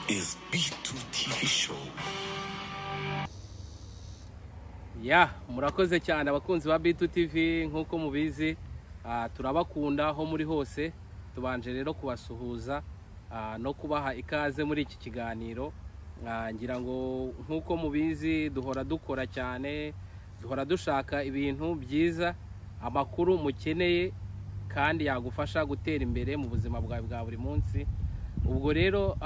is B2 TV show. Murakoze cyane abakunzi ba B2 TV nkuko mubizi turabakunda ho muri hose. Tubanje rero kubasuhuza no kubaha ikaze muri iki kiganiro. Ngira ngo nkuko mubizi duhora dukora cyane, duhora dushaka ibintu byiza, amakuru mukeneye kandi yagufasha gutera imbere mu buzima bwawe bwa buri munsi. Ubwo rero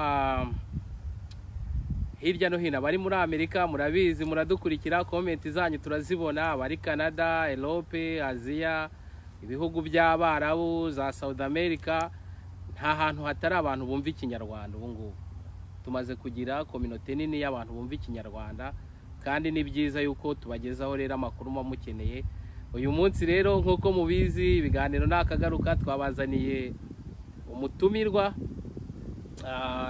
hirya no hino bari muri Amerika murabizi, muradukurikira, comment zanyu turazibona, bari Canada, Europe, Asia, ibihugu by'Abarabu, za South America. Nta hantu hatari abantu bumva ikinyarwanda. Ubu ngubu tumaze kugira community nini y'abantu bumva ikinyarwanda, kandi ni byiza yuko tubagezaho rero amakuru mukeneye. Uyu munsi rero nkuko mubizi ibiganiro nakagaruka, twabazaniye umutumirwa.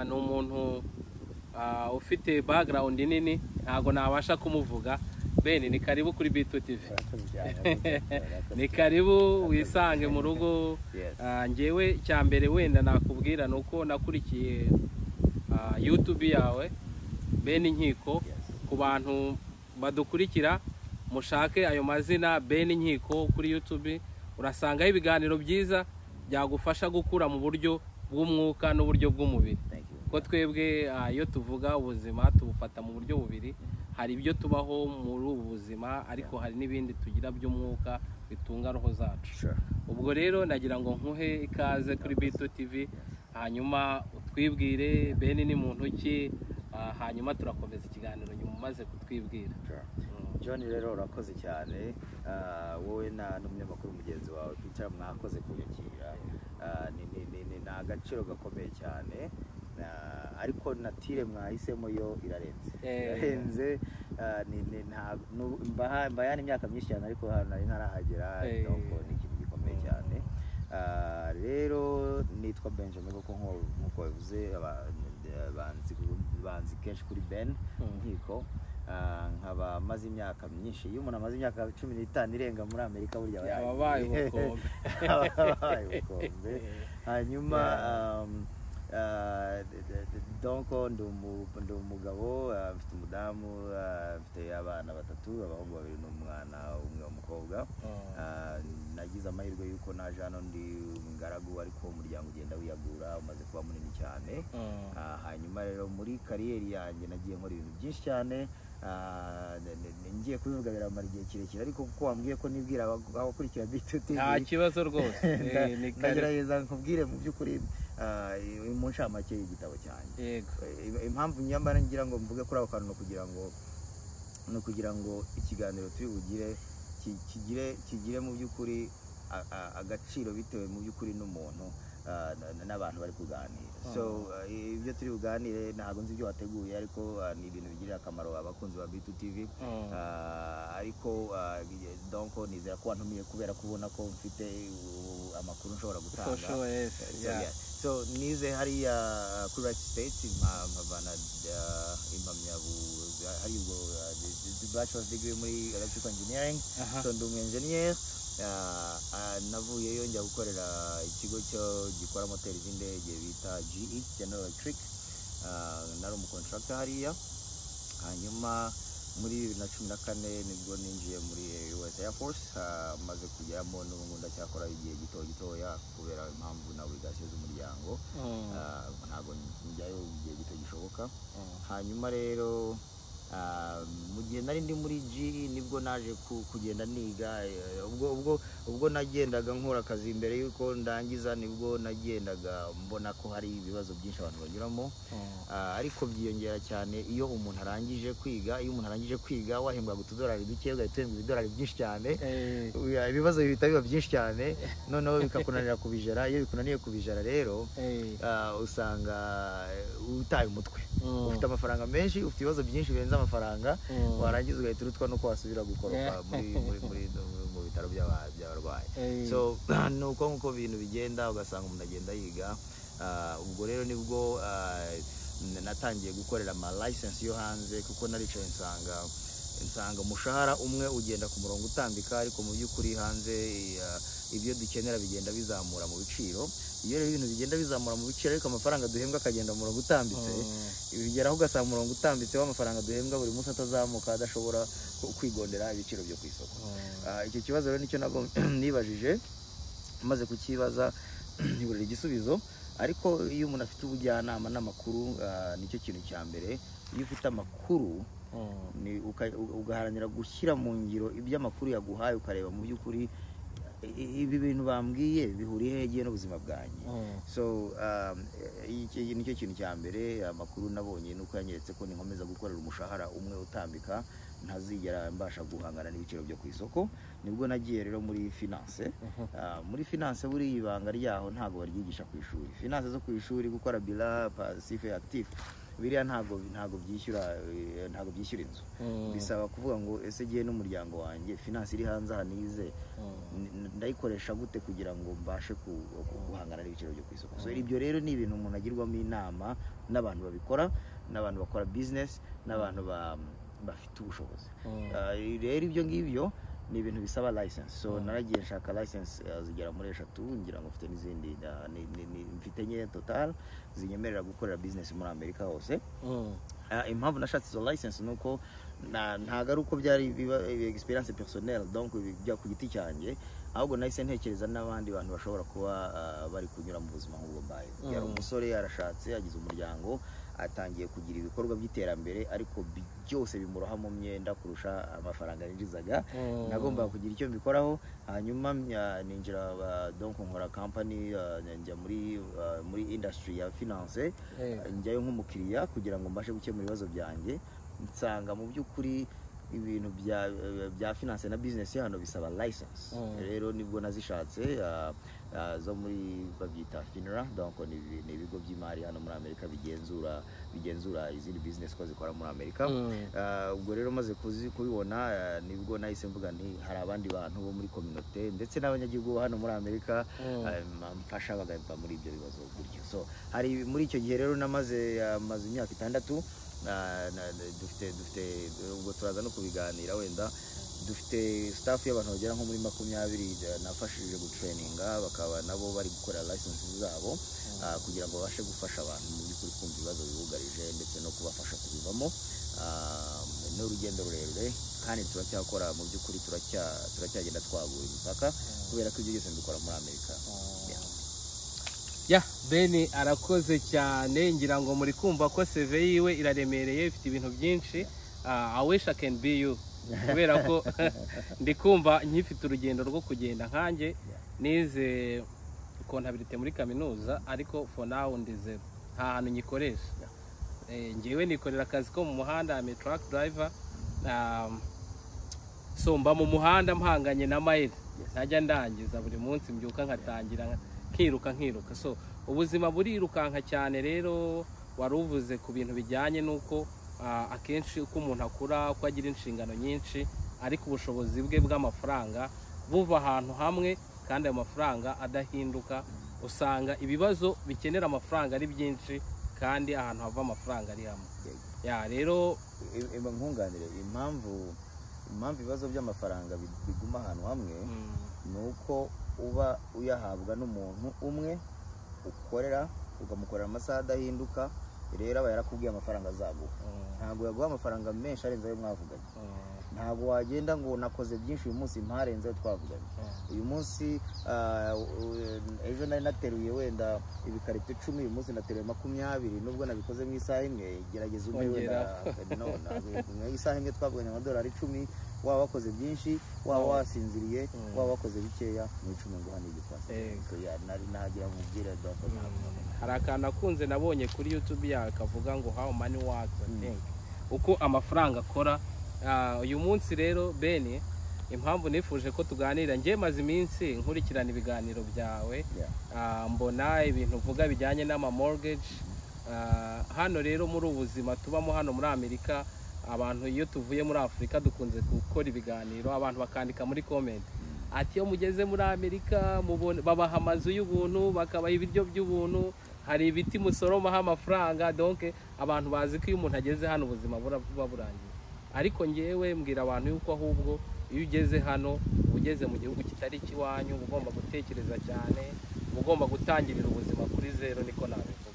Ni umuntu ufite background nini, ntago nabasha kumuvuga. Ben, ni karibu kuri B2 TV. Ni karibu wisange mu rugo. Ngewe cyambere wenda nakubwira nuko nakurikiye YouTube yawe Ben Nkiko. Ku bantu badukurikira mushake ayo mazina Ben Nkiko kuri YouTube, urasangaho ibiganiro byiza byagufasha gukura mu buryo bw'umwuka n'uburyo bw'umubiri. Ko twebwe iyo tuvuga ubuzima tubufata mu buryo bubiri. Hari ibyo tubaho muri ubu buzima, ariko hari n'ibindi tugira by'umwuka bitunga roho zacu. Ubwo rero nagira ngo nkuhe ikaze kuri B2 TV, hanyuma utwibwire Ben ni muntu ki, hanyuma turakomeza ikiganiro nyuma maze kutwibwira. John rero urakoze cyane, wowe n'umunyamakuru mugenzi wawe twicara mwakoze kunyakira. Ni agaciro gakomeye cyane, ariko natire mwahisemo yo irarenze. Mbayana imyaka myinshi cyane, ariko nari ntarahagera. Nuko ni ikintu gikomeye cyane. Rero nitwa Benjamin, nkuko bivuze banzi kenshi kuri Ben Nkiko. Nkaba maze imyaka myinshi. Iyo umuntu amaze imyaka 15 irenga muri Amerika burya yabaye ubukombe. Hanyuma donc ndi umugabo, mfite umudamu, mfite abana batatu, abahungu babiri n'umwana umwe w'umukobwa. Nagize amahirwe yuko naje hano ndi ngaragu, ariko umuryango ugenda wiyagura, umaze kuba munini cyane. Hanyuma rero muri kariyeri yanjye nagiye nkora ibintu byinshi cyane. Ngiye kubivuga biramara igihe kirekire, ariko kuko wambwiye ko nibwira abakurikira B2 TV nta kibazo rwose. Nagerageza nkubwire mu by'ukuri mu ncamake y'igitabo cyanjye. Impamvu nyamara ngira ngo mvuge kuri abo kantu no kugira ngo ikiganiro turi bugire kigire mu by'ukuri agaciro, bitewe mu by'ukuri n'umuntu n'abantu bari kuganira. So ibyo turi buganire ntabwo nzi ibyo wateguye, ariko ni ibintu bigirira akamaro abakunzi ba B2 TV. Ariko donc nizera ko wantumiye kubera kubona ko mfite amakuru nshobora gutanga. So nize hariya kuri Right State, mpabana impamyabuzi hari ubwo bachelor's degree muri electrical engineering. So ndi engineer. Navuyeyo njya gukorera ikigo cyo gikora moteri z'indege bita GE, General Electric. Nari umucontractor hariya. Hanyuma muri 2014 nibwo ninjiye muri US Air Force. Maze kujyamo n'ubu ndacyakora igihe gitoya kubera impamvu na obligation z'umuryango. Ntabwo njyayo igihe gito gishoboka. Hanyuma rero mu gihe nari ndi muri GE nibwo naje kugenda niga. Ubwo nagendaga nkora akazi imbere yuko ndangiza, nibwo nagendaga mbona ko hari ibibazo byinshi abantu banyuramo. Ariko byiyongera cyane iyo umuntu arangije kwiga. Wahembwa $2 duke, ugahembwa $2 byinshi cyane. Ibibazo bihita biba byinshi cyane, noneho bikakunanira kubijara. Iyo bikunaniye kubijara rero usanga utaye umutwe. Ufite amafaranga menshi, ufite ibibazo byinshi birenze amafaranga, warangiza ugahita urutwa no kwasubira gukoroka mu bitaro by'abarwayi. So nuko nkuko ibintu bigenda, ugasanga umuntu agenda yiga. Ubwo rero nibwo natangiye gukorera ama license yo hanze, kuko naricaye nsanga nsanga umushahara umwe ugenda ku murongo utambika, ariko mu by'ukuri hanze ibyo dukenera bigenda bizamura mu biciro. Iyo rero ibintu bigenda bizamura mu biciro ariko amafaranga duhembwa akagenda mu murongo utambitse, bigeraho ugasanga umurongo utambitse w'amafaranga duhembwa buri munsi atazamuka, adashobora kwigondera ibiciro byo ku isoko. Icyo kibazo rero nicyo nabwo nibajije, maze kukibaza ntiburira igisubizo. Ariko iyo umuntu afite ubujyanama n'amakuru, nicyo kintu cya mbere. Iyo ufite amakuru ugaharanira gushyira mu ngiro iby'amakuru yaguhaye, ukareba mu by'ukuri ibi bintu bambwiye bihuriye hegiye n'ubuzima bwanjye. So iki nicyo kintu cya mbere. Amakuru nabonye nuko yanyeretse ko ninkomeza gukorera umushahara umwe utambika ntazigera mbasha guhangana n'ibiciro byo ku isoko. Nibwo nagiye rero muri finance. Muri finance buri ibanga ryaho ntago baryigisha ku ishuri. Finance zo ku ishuri, gukora bilan, passif et actif, biriya ntago byishyura inzu. Bisaba kuvuga ngo ese giye n'umuryango wanjye finance iri hanze hanize ndayikoresha gute kugira ngo mbashe guhangana n'ibiciro byo ku isoko. So ibyo rero ni ibintu umuntu agirwamo inama n'abantu babikora, n'abantu bakora business, n'abantu bafite ubushobozi. Rero ibyo ngibyo ni ibintu bisaba license. So naragiye nshaka license zigera muri 3, ngira ngo mfite n'izindi mfite nye total zinyemerera gukorera business muri Amerika hose. Impamvu nashatse izo license nuko ntago ari uko byari experience personnelle, donc bijya ku giti cyanjye, ahubwo nahise ntekereza n'abandi bantu bashobora kuba bari kunyura mu buzima nk'ubwo mbaye. Yari umusore yarashatse, agize umuryango, atangiye kugira ibikorwa by'iterambere, ariko byose bimuroha mu myenda kurusha amafaranga yinjizaga. Nagomba kugira icyo mbikoraho, hanyuma ninjira donc nkora company, njya muri industry ya finance, njyayo nk'umukiriya kugira ngo mbashe gukemura ibibazo byanjye. Nsanga mu by'ukuri ibintu bya finance na business hano bisaba license. Rero nibwo nazishatse zo muri babyita FINRA, donc ni ibigo by'imari hano muri Amerika bigenzura izindi business ko zikora muri Amerika. Ubwo rero maze kubibona nibwo nahise mvuga nti hari abandi bantu bo muri community ndetse n'abanyagihugu hano muri Amerika mfasha bagava muri ibyo bibazo gutyo. So hari muri icyo gihe rero namaze imyaka 6. Dufite ubwo turaza no kubiganira, wenda dufite staff y'abantu bagera nko muri 20 nafashije gutraininga, bakaba nabo bari gukora license zabo kugira ngo babashe gufasha abantu mu by'ukuri kumva ibibazo bibugarije ndetse no kubafasha kubivamo. N'urugendo rurerure kandi turacyakora, mu by'ukuri turacyagenda twagura imipaka kubera ko ibyo byose mbikora muri Amerika. Beni arakoze cyane, ngira ngo muri kumva ko CV yiwe iraremereye, ifite ibintu byinshi. I wish I can be you, kubera ko ndi kumva nkifite urugendo rwo kugenda nkanjye. Nize contabilité muri kaminuza, ariko for now ndize nta hantu nyikoresha. Ngewe nikorera akazi ko mu muhanda, I'm a truck driver. So mba mu muhanda mpanganye na mayire, ntajya ndangiza buri munsi, mbyuka nkatangira nkiruka. So ubuzima burirukanka cyane. Rero wari uvuze ku bintu bijyanye nuko akenshi uko umuntu akura, ko agira inshingano nyinshi, ariko ubushobozi bwe bw'amafaranga buva ahantu hamwe kandi ayo mafaranga adahinduka. Usanga ibibazo bikenera amafaranga ari byinshi kandi ahantu hava amafaranga ari hamwe. Rero nkunganire impamvu ibibazo by'amafaranga biguma ahantu hamwe nuko uba uyahabwa n'umuntu umwe ukorera, ukamukorera amasaha adahinduka. Rero aba yarakubwiye amafaranga azaguha, ntabwo yaguha amafaranga menshi arenze ayo mwavuganye. Ntabwo wagenda ngo nakoze byinshi uyu munsi mparenze ayo twavuganye. Uyu munsi ejo nari nateruye wenda ibikarito 10, uyu munsi nateruye 20. Nubwo nabikoze mu isaha imwe, gerageza umwe wenda mu isaha imwe twavuganye $10. Waba wakoze byinshi, waba wasinziriye, waba wakoze bikeya, mu 10 nguha n'igipasi. So nari nagira ngo ubwire doko. Hari akantu akunze nabonye kuri YouTube yawe kavuga ngo how money works, I think, uko amafaranga akora. Uyu munsi rero Beni, impamvu nifuje ko tuganira, ngiye maze iminsi nkurikirana ibiganiro byawe, mbona ibintu uvuga bijyanye n'ama mortgage. Hano rero muri ubuzima tubamo hano muri Amerika, abantu iyo tuvuye muri Afrika dukunze gukora ibiganiro, abantu bakandika muri comment ati iyo mugeze muri Amerika babaha amazu y'ubuntu, bakabaha ibiryo by'ubuntu, hari ibiti musoromaho amafaranga. Donc abantu bazi ko iyo umuntu ageze hano ubuzima buba burangiye. ariko ngewe mbwira abantu yuko ahubwo iyo ugeze hano ugeze mu gihugu kitari ikiwanyu uba ugomba gutekereza cyane, uba ugomba gutangirira ubuzima kuri zero, niko nabivuga.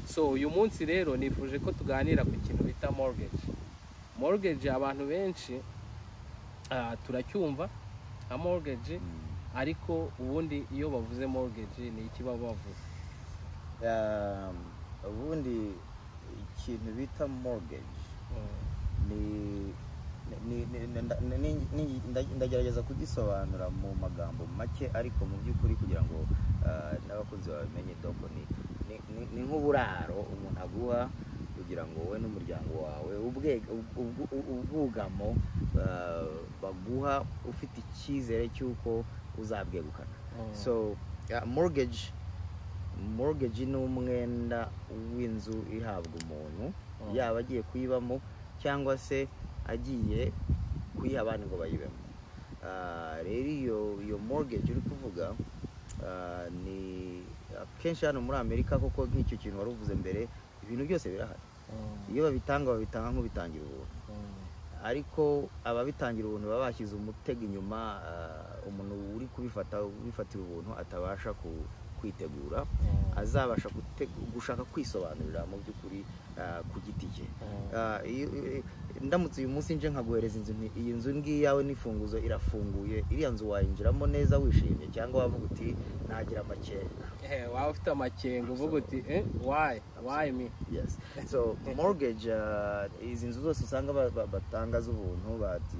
So uyu munsi rero nifuje ko tuganira ku kintu bita mortgage. Abantu benshi turacyumva nka mortgage, ariko ubundi iyo bavuze mortgage ni iki baba bavuze? Ubundi ikintu bita mortgage ndagerageza kugisobanura mu magambo make, ariko mu by'ukuri kugira ngo n'abakunzi bamenye doko ni nk'uburaro umuntu aguha kugira ngo wowe n'umuryango wawe ubwugamo baguha ufite icyizere cy'uko uzabwegukana. So mortgage ni umwenda w'inzu ihabwa umuntu, yaba agiye kuyibamo cyangwa se agiye kuyiha abandi ngo bayibemo. Rero iyo mortgage uri kuvuga ni akenshi hano muri Amerika, kuko nk'icyo kintu wari uvuze mbere, ibintu byose birahari. Iyo babitanga nk'ubitangira ubuntu, ariko ababitangira ubuntu baba bashyize umutego inyuma, umuntu uri kubifatira ubuntu atabasha kwitegura, azabasha gushaka kwisobanurira mu by'ukuri ku giti cye. Ndamutse uyu munsi nje nkaguhereza inzu, iyi nzu ngiyi yawe n'ifunguzo irafunguye, iriya nzu wayinjiramo neza wishimye, cyangwa wavuga uti nagira amakenga? Waba ufite amakenga uvuga uti why me? Yes. So mortgage, izi nzu zose usanga batanga z'ubuntu, bati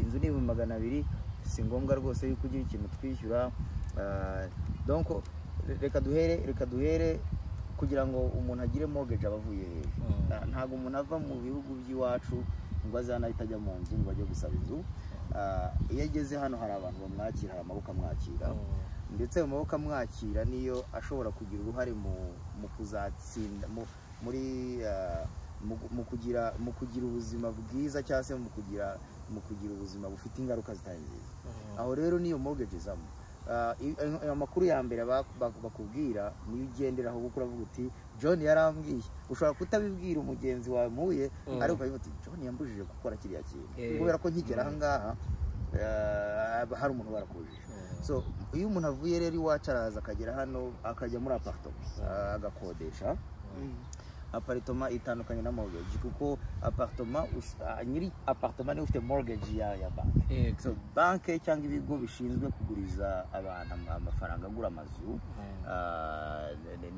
inzu ni 200,000, si ngombwa rwose yuko ugira ikintu twishyura. Donc reka duhere kugira ngo umuntu agire mortgage abavuye ntago umuntu ava mu bihugu by'iwacu ngo azanahita ajya mu nzu ngo ajye gusaba inzu. Iyo ageze hano hari abantu bamwakira, hari amaboko amwakira, ndetse mu maboko amwakira niyo ashobora kugira uruhare mu kuzatsinda mu kugira ubuzima bwiza, cyangwa se mu kugira ubuzima bufite ingaruka zitari nziza. Aho rero niyo mortgage izamo. Amakuru ya mbere bakubwira niyo ugenderaho, kuko uravuga uti John yarambwiye. Ushobora kutabibwira umugenzi wawe muhuye, ariko ukavuga uti John yambujije gukora kiriya kintu, kubera ko nkigera aha ngaha hari umuntu barakujije. So iyo umuntu avuye rero iwacu araza akagera hano, akajya muri apartment agakodesha. Apartment itandukanye na mortgage, kuko nyiri apartment ni ufite mortgage ya banki. So banki cyangwa ibigo bishinzwe kuguriza abantu amafaranga agura amazu,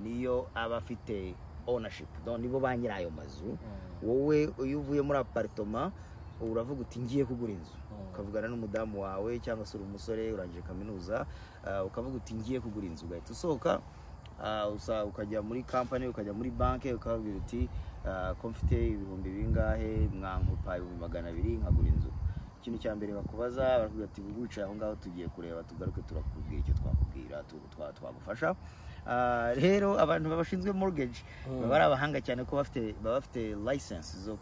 niyo aba afite ownership, nibo ba nyiri ayo mazu. Wowe iyo uvuye muri apartment uravuga uti ngiye kugura inzu, ukavugana n'umudamu wawe, cyangwa se uri umusore urangije kaminuza, ukavuga uti ngiye kugura inzu, ugahita usohoka ukajya muri company, ukajya muri banki, ukabwira uti ko mfite ibihumbi bingahe, mwankupa 200,000 nkagura inzu. Ikintu cya mbere bakubaza, barakubwira ati wicaye aho ngaho tugiye kureba, tugaruke turakubwira icyo twakubwira, twagufasha. Rero abantu babashinzwe mortgage baba ari abahanga cyane, ko baba bafite license zo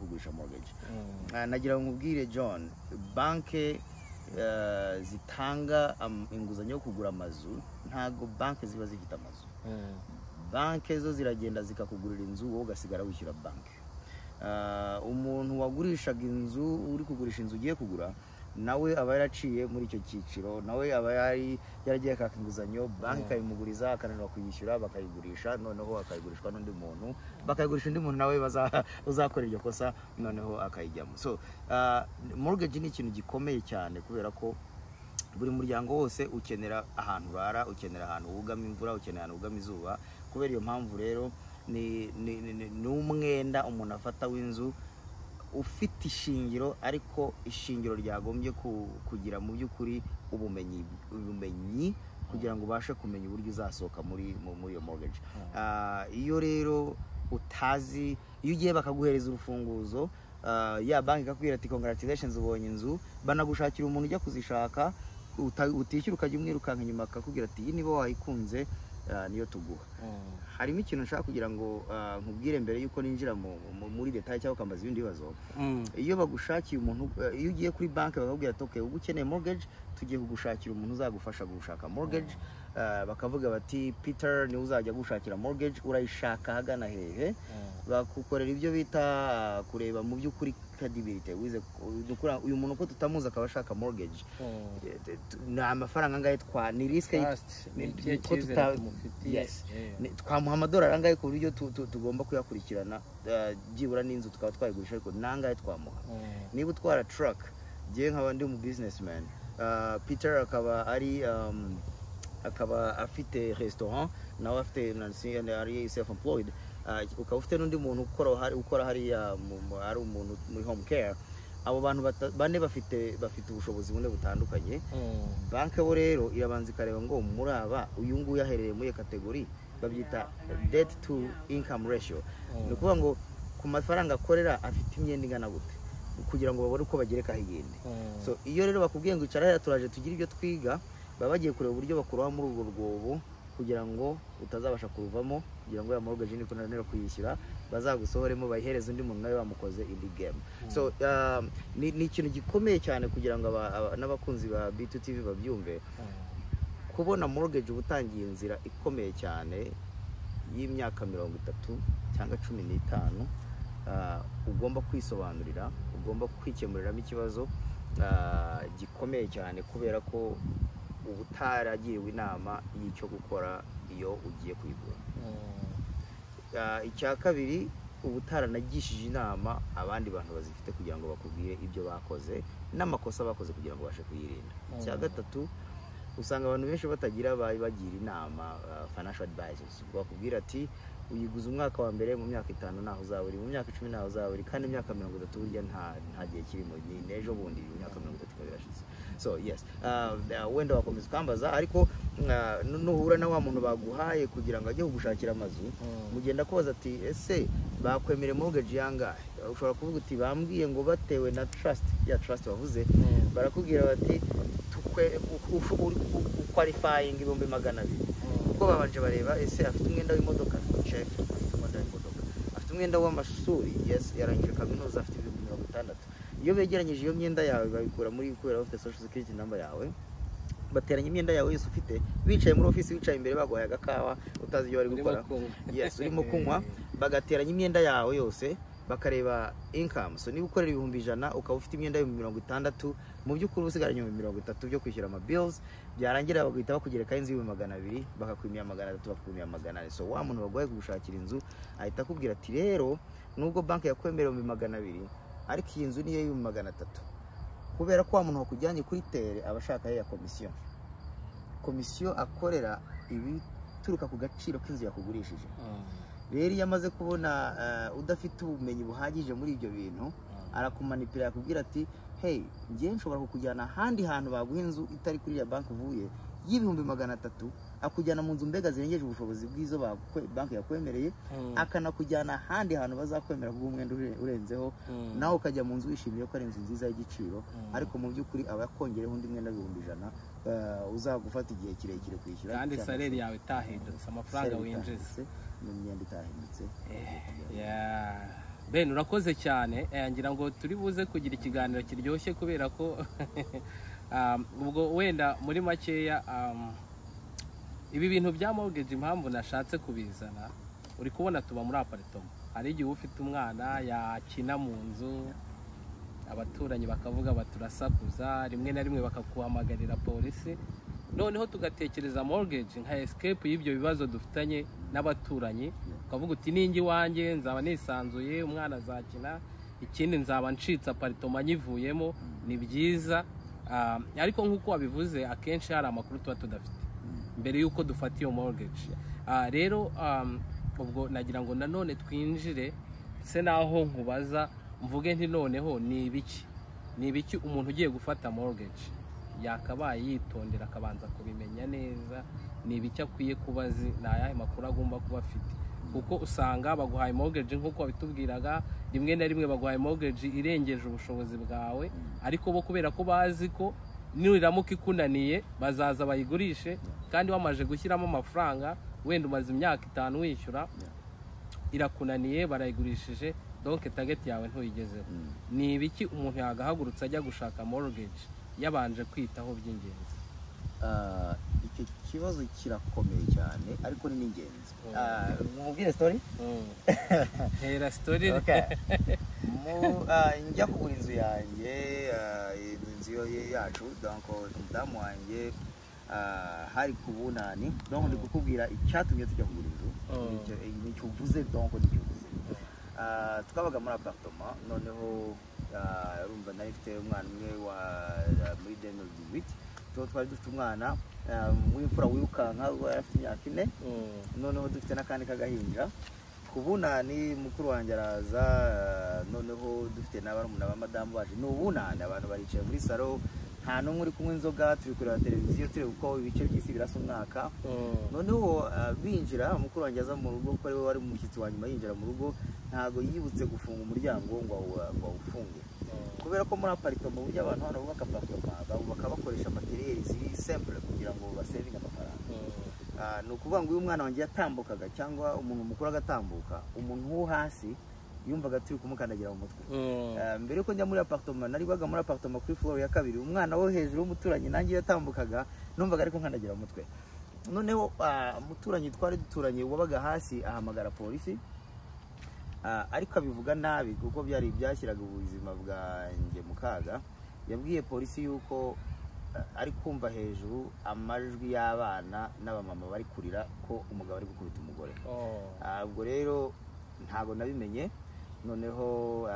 kugurisha mortgage. Nagira ngo nkubwire John, banki zitanga inguzanyo yo kugura amazu, ntago banki ziba zifite amazu. Banki zo ziragenda zikakugurira inzu, wowe ugasigara wishyura banki. Umuntu wagurishaga inzu, uri kugurisha inzu ugiye kugura, nawe aba yaraciye muri icyo cyiciro, nawe aba yaragiye akaka inguzanyo, banki ikayimuguriza, akananirwa kuyishyura, bakayigurisha, noneho akayigurishwa n'undi muntu, bakayigurisha undi muntu nawe uzakora iryo kosa, noneho akayijyamo. So mortgage ni ikintu gikomeye cyane, kubera ko buri muryango wose ukenera ahantu urara, ukenera ahantu wugama imvura, ukenera ahantu wugama izuba. Kubera iyo mpamvu rero ni umwenda umuntu afata w'inzu ufite ishingiro, ariko ishingiro ryagombye kugira mu by'ukuri ubumenyi kugira ngo ubashe kumenya uburyo uzasohoka muri iyo mortgage. Iyo rero utazi, iyo ugiye bakaguhereza urufunguzo, ya banki ikakubwira ati congratulations ubonye inzu, banagushakira umuntu ujya kuzishaka, utishyura ukajya umwirukanka inyuma, akakubwira ati iyi niba wayikunze niyo tuguha. Harimo ikintu nshaka kugira ngo nkubwire mbere yuko ninjira muri detail cyangwa ukambaza ibindi bibazo. Iyo bagushakiye umuntu, iyo ugiye kuri banki bakakubwira ati okay, ubu ukeneye mortgage, tugiye kugushakira umuntu uzagufasha gushaka mortgage. bakavuga bati Peter ni uzajya gushakira mortgage urayishaka hagana hehe bakukorera ibyo bita kureba mu by'ukuri credibility wize uyu muntu ko tutamuza akaba ashaka mortgage na amafaranga angahe ni risk ko twamuha amadolari angahe ku buryo tugomba kuyakurikirana byibura n'inzu tukaba twayigurisha ariko nangahe twamuha niba utwara truck giye nkaba ndi mu businessman Peter akaba afite restaurant nawe afite ari self employed ukaba ufite n'undi muntu ukora hariya ari umuntu muri home care abo bantu bane bafite ubushobozi bune butandukanye banke bo rero irabanza ikareba ngo muri aba uyu nguyu yaherereye muri kategori babyita debt to income ratio ni ukuvuga ngo ku mafaranga akorera afite imyenda ingana gute kugira ngo babone uko bagereka higende so iyo rero bakubwiye ngo icara turaje tugira ibyo twiga baba bagiye kureba uburyo bakuraho muri urwo rwobo kugira ngo utazabasha kuruvamo kugira ngo ya mortgage ni kunanira kuyishyura bazagusohoremo bayihereza undi muntu nawe bamukoze indi game so ni ikintu gikomeye cyane kugira ngo n'abakunzi ba B2TV babyumve kubona mortgage ubutangiye inzira ikomeye cyane y'imyaka 30 cyangwa 15 ugomba kwisobanurira ugomba kwikemuriramo ikibazo gikomeye cyane kubera ko ubutaragiwe inama y'icyo gukora iyo ugiye kuyigura icya kabiri ubutaranagishije inama abandi bantu bazifite kugira ngo bakubwire ibyo bakoze n'amakosa bakoze kugira ngo bashe kuyirinda icya gatatu usanga abantu benshi batagira bagira inama financial advisors bakubwira ati uyiguza umwaka wa mbere mu myaka 5 naho uzaburi mu myaka 10 naho uzaburi kandi imyaka 30 burya nta gihe kirimo ni ejo bundi imyaka 30 kabirashize so yes wenda wakomeza kambaza ariko nuhura na wa muntu baguhaye kugira ngo ajye kugushakira amazu mugenda koza ati ese bakwemere mortgage yangahe ushobora kuvuga uti bambwiye ngo batewe na trust bavuze barakubwira bati qualifying 200,000 uko babanje bareba ese afite umwenda w'imodoka check afite umwenda w'amashuri yes yarangije kaminuza afite 60. iyo begeranyije iyo myenda yawe babikura muri kubera ufite social security number yawe bateranya imyenda yawe yose ufite bicaye muri office wicaye imbere baguhaye agakawa utazi iyo bari gukora yes urimo kunywa bagateranya imyenda yawe yose bakareba income so niba ukorera 100,000 ukaba ufite imyenda yo 60 mu by'ukuri usigaranye 30 byo kwishyura ama bills byarangira bagahita bakugereka inzu 200 bakakwimya 300 bakakwimya 400 so wa muntu bagoye kugushakira inzu ahita akubwira ati rero nubwo banki yakwemerera 200 ariko iyi nzu niyo 300 kubera ko wa muntu wakujyanye kuri tere abashaka ya komisiyo akorera ibi turuka ku gaciro k'inzu yakugurishije rero yamaze kubona udafite ubumenyi buhagije muri ibyo bintu arakumanipira yakubwira ati hey ngiye nshobora kukujyana handi hantu baguha inzu itari kuri ya banki uvuye y'300,000 akujyana mu nzu mbega zirengeje ubushobozi bw'izo banki yakwemereye akanakujyana handi hantu bazakwemera kuba umwenda urenzeho nawe ukajya mu nzu wishimiye ko ari inzu nziza y'igiciro ariko mu by'ukuri aba yakongereho undi mwenda 100,000 uzagufata igihe kirekire kwishyura kandi salary yawe itahindutse amafaranga winjiza n'imyenda itahindutse Ben urakoze cyane ngira ngo turi buze kugira ikiganiro kiryoshye kubera ko ubwo wenda muri makeya ibi bintu bya mortgage impamvu nashatse kubizana uri kubona tuba muri apartment hari igihe ufite umwana yakina mu nzu abaturanyi bakavuga baturasakuza rimwe na rimwe bakakuhamagarira polisi noneho tugatekereza mortgage nka escape y'ibyo bibazo dufitanye n'abaturanyi ukavuga uti ningi wanjye nzaba nisanzuye umwana azakina ikindi nzaba ncitse apartment nyivuyemo ni byiza ariko nk'uko wabivuze akenshi hari amakuru tuba tudafite mbere y'uko dufata iyo mortgage rero ubwo nagira ngo nanone twinjire se naho nkubaza mvuge nti noneho ni ibiki umuntu ugiye gufata mortgage yakabaye yitondera akabanza kubimenya neza ni ibiki akwiye kubazi nayahe makuru agomba kuba afite kuko usanga baguhaye mortgage nk'uko babitubwiraga rimwe na rimwe baguhaye mortgage irengeje ubushobozi bwawe ariko bo kubera ko bazi ko niramuka ikunaniye bazaza bayigurishe kandi wamaje gushyiramo amafaranga wenda umaze imyaka 5 wishyura irakunaniye barayigurishije donc target yawe ntuyigezeho ni ibiki umuntu yagahagurutse ajya gushaka mortgage yabanje kwitaho by'ingenzi icyo kibazo kirakomeye cyane ariko ni n'ingenzi. Mubwire story? Hera story. Njya kugura inzu yanjye, inzu yacu, donc umudamu wanjye hari ku Bunani, donc ndi kukubwira icyatumye tujya kugura inzu, nicyo uvuze, donc nicyo uvuze. Twabaga muri appartement, noneho urumva nari mfite umwana umwe wa muri 2018, twari dufite umwana w'imfura wirukanka afite imyaka 4, noneho dufite n'akandi kagahinja. Ku Bunani mukuru wanjye araza, noneho dufite n'abarumuna ba madamu baje. Ni Ubunani, abantu baricaye muri salo, nta n'umwe uri kunywa inzoga, turi kureba televiziyo, tureba uko ibice by'isi birasa umwaka. Noneho binjira, mukuru wanjye aza mu rugo, kuko ari we wari umushyitsi wa nyuma, yinjira mu rugo, ntago yibutse gufunga umuryango ngo awufunge, kubera ko muri aparitoma burya abantu hano bubaka aparitoma bakoresha materiyeri ziri simple kugira ngo basevinge amafaranga. Ni ukuvuga ngo uyu mwana wanjye yatambukaga cyangwa umuntu mukuru agatambuka, umuntu wo hasi yumvaga turi kumukandagira mu mutwe. Mbere yuko njya muri apartment, nari baga muri apartment kuri floor ya 2, umwana wo hejuru w'umuturanyi nanjye yatambukaga, numvaga ariko nkandagira mu mutwe. Noneho umuturanyi twari duturanye wabaga hasi ahamagara polisi, ariko abivuga nabi kuko byari byashyiraga ubuzima bwanjye mu kaga. Yabwiye polisi yuko ari kumva hejuru amajwi y'abana n'abamama bari kurira ko umugabo ari gukubita umugore. Ubwo rero ntago nabimenye. Noneho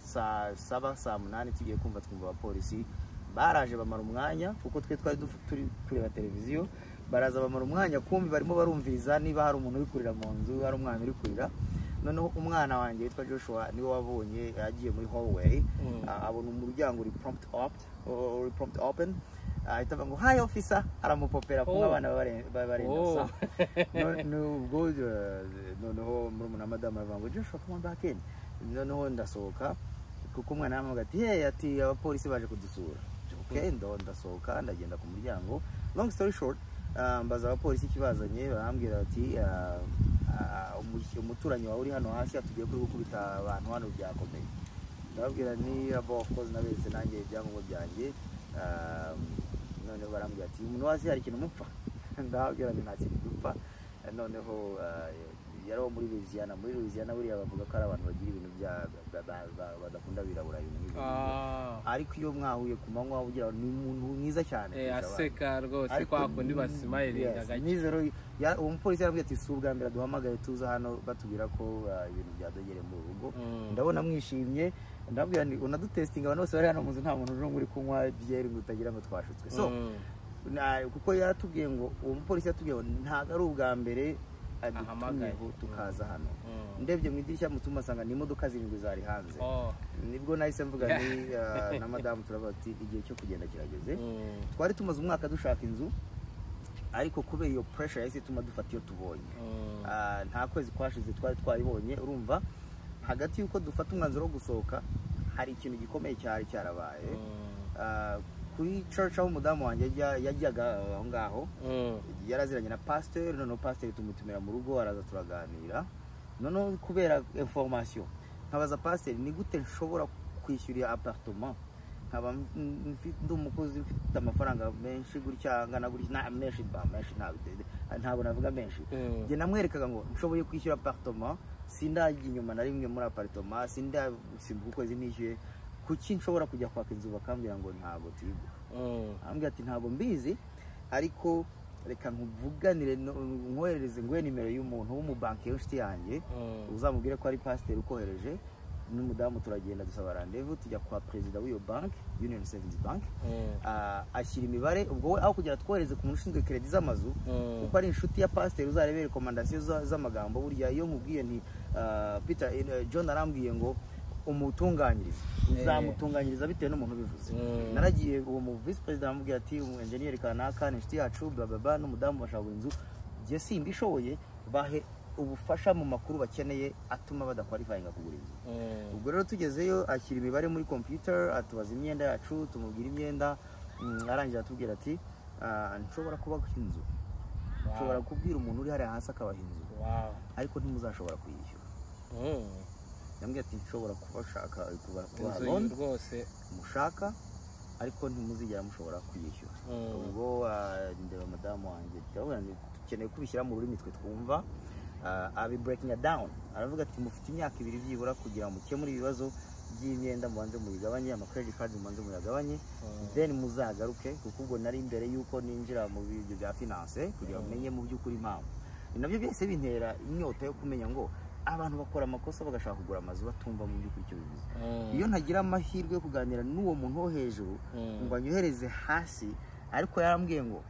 saa 7 saa 8 tugiye kumva twumva abapolisi baraje bamara umwanya, kuko twari turi kureba televiziyo. Baraza bamara umwanya, kumbi barimo barumviriza niba hari umuntu uri kurira mu nzu, hari umwana uri kurira. Noneho umwana wanjye witwa Joshua niwe wabonye, yagiye muri hallway, abona umuryango uri prompt open, ahita avuga ngo hi officer, aramupopera kuko abana barenda. Noneho murumuna madamu aravuga ngo Joshua come on back in. Noneho ndasohoka kuko umwana yamaga ati hey, ati abapolisi baje kudusura. Okay, ndasohoka ndagenda ku muryango. Long story short, mbaza abapolisi ikibazanye, barambwira ati umuturanyi wawe uri hano hasi atugiye kuri gukubita abantu hano byakomeye. Ndababwira ni of course nabese nanjye ibyangombwa byanjye. Noneho barambwira ati umuntu wazi hari ikintu mupfa. Ndababwira nti nta kintu dupfa. Noneho yari muri Louisiana buriya bavuga ko ari abantu bagira ibintu badakunda birabura ibintu nk'ibyo. Ariko iyo mwahuye ku manywa ugira ni umuntu mwiza cyane. Aseka rwose kwa kundi basimayiringa gake. Nizero umupolisi yarambwiye ati si ubwa mbere duhamagaye tuza hano batubwira ko ibintu byadogereye mu rugo. Ndabona mwishimye, ndabwira ni unadutestinga abantu bose bari hano mu nzu, nta muntu uri kunywa byeri ngo utagira ngo twashutswe. So kuko yatubwiye ngo uwo mupolisi yatubwiye ngo ntago ari ubwa mbere adutumyeho tukaza hano. Ndebye mu idirishya mutuma sanga ni imodoka 7 zari hanze. Nibwo nahise mvuga ni na madamu turavuga ati igihe cyo kugenda kirageze. Twari tumaze umwaka dushaka inzu, ariko kubera iyo pressure yahise tuma dufata iyo tubonye. Nta kwezi kwashize twari twayibonye. Urumva hagati yuko dufata umwanzuro wo gusohoka hari ikintu gikomeye cyari cyarabaye. Kuri church aho umudamu wanjye yajyaga aho ngaho, yaraziranye na pastor. Noneho pastor tumutumira mu rugo, araza turaganira. Noneho kubera information nkabaza pastor ni gute nshobora kwishyurira appartement, nkaba mfite umukozi ufite amafaranga menshi gutya ngana gutya, na menshi ntabwo navuga menshi. Nge namwerekaga ngo nshoboye kwishyura appartement, sindajya inyuma na rimwe muri appartement, simbuka ukwezi nishyuye. Kuki nshobora kujya kwaka inzu bakambwira ngo ntabwo tuyigura? Ambwira ati ntabwo mbizi, ariko reka nkuvuganire nkoherereze nguhe nimero y'umuntu w'umubanki y'inshuti yanjye, uzamubwire ko ari pastor ukohereje. N'umudamu turagenda dusaba rendezvous, tujya kwa president w'iyo bank, Union Savings Bank. Ashyira imibare, ubwo we aho kugira twohereze ku muntu ushinzwe credit z'amazu, kuko ari inshuti ya pastor uzarebera recommendation z'amagambo. Burya iyo nkubwiye nti Peter John arambwiye ngo umutunganyiriza, uzamutunganyiriza bitewe n'umuntu bivuze. Naragiye uwo mu vice president amubwira ati engineer kanaka ni inshuti yacu bla bla bla, n'umudamu bashaka inzu, je simbishoboye, bahe ubufasha mu makuru bakeneye atuma badakwalifyinga kugura inzu. Ubwo rero tugezeyo ashyira imibare muri computer, atubaza imyenda yacu, tumubwira imyenda, arangira atubwira ati nshobora kubaha inzu, nshobora kubwira umuntu uri hariya hasi akabaha inzu, ariko ntimuzashobora kuyishyura. Yambwiye ati nshobora kubashaka kubaha loan rwose mushaka, ariko ntimuzigera mushobora kuyishyura. Ubwo ndeba madamu wanjye dukeneye kubishyira mu rurimi twe twumva, abi breaking it down, aravuga ati mufite imyaka 2 byibura kugira ngo mukemure ibibazo by'imyenda mubanze muyigabanye, ama credit cards mubanze muyagabanye, then muzagaruke, kuko ubwo nari imbere yuko ninjira mu bintu bya finance kugira ngo menye mu by'ukuri impamvu. Nabyo byose bintera inyota yo kumenya ngo abantu bakora amakosa bagashaka kugura amazu batumva mu by'ukuri icyo bivuze. Iyo ntagira amahirwe yo kuganira n'uwo muntu wo hejuru ngo anyohereze hasi, ariko yarambwiye ngo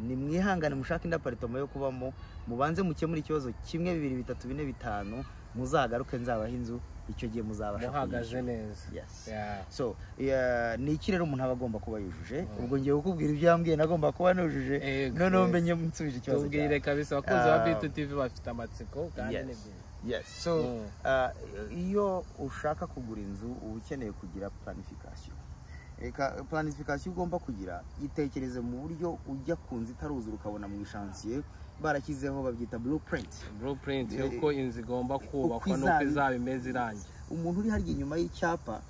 ni mwihangane mushaka indi apartment yo kubamo, mubanze mukemura ikibazo 1 2 3 4 5 muzagaruke nzabaha inzu, icyo gihe muzabasha muhagaze neza. Yes. So ni iki rero umuntu aba agomba kuba yujuje. Ubwo ngiye kukubwira ibyo yambwiye nagomba kuba nujuje, noneho mbenye nsubije ikibazo. Tubwire kabisa abakozi ba Bitu TV bafite amatsiko kandi ni byiza. Yes. So iyo ushaka kugura inzu uba ukeneye kugira planification. Planification ugomba kugira, itekereze mu buryo ujya kunzi itaruzura ukabona mu ishansiye barashyizeho babyita blueprint yuko inzu igomba kubakwa nuko izaba imeze irangiye. Umuntu uri harya inyuma y'icyapa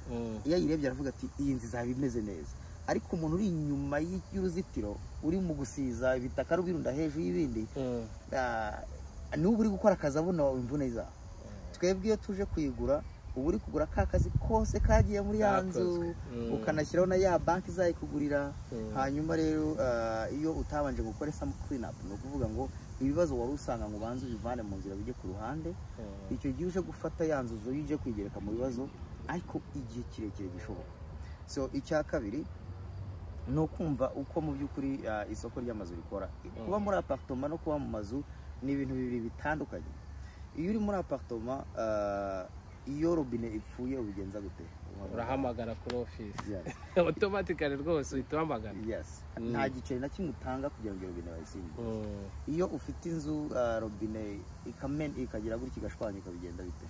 iyo ayirebye aravuga ati iyi nzu izaba imeze neza, ariko umuntu uri inyuma y'uruzitiro uri mu gusiza ibitaka rubirunda hejuru y'ibindi n'ubu uri gukora akazi abona imvune za. Twebwe iyo tuje kuyigura ubu uri kugura ka kazi kose kagiye muri ya nzu, ukanashyiraho na ya banki izayikugurira. Hanyuma rero iyo utabanje gukora some clean up, no kuvuga ngo ibibazo wari usanga ngo banze ubivane mu nzira bijye ku ruhande, icyo gihe uje gufata ya nzu zo yije kwigereka mu bibazo ariko igihe kirekire gishoboka. So icya kabiri no kumva uko mu by'ukuri isoko ry'amazu rikora. Kuba muri apartment no kuba mu mazu ni ibintu bibiri bitandukanye. Iyo uri muri apartment iyo robine ipfuye ubigenza gute? Urahamagara kuri office automatically rwose uhitahamagara. Yes. Nta giceri na kimwe utanga kugira ngo robine bayisinge. Iyo ufite inzu robine ikagira gutya igashwanyuka bigenda bite?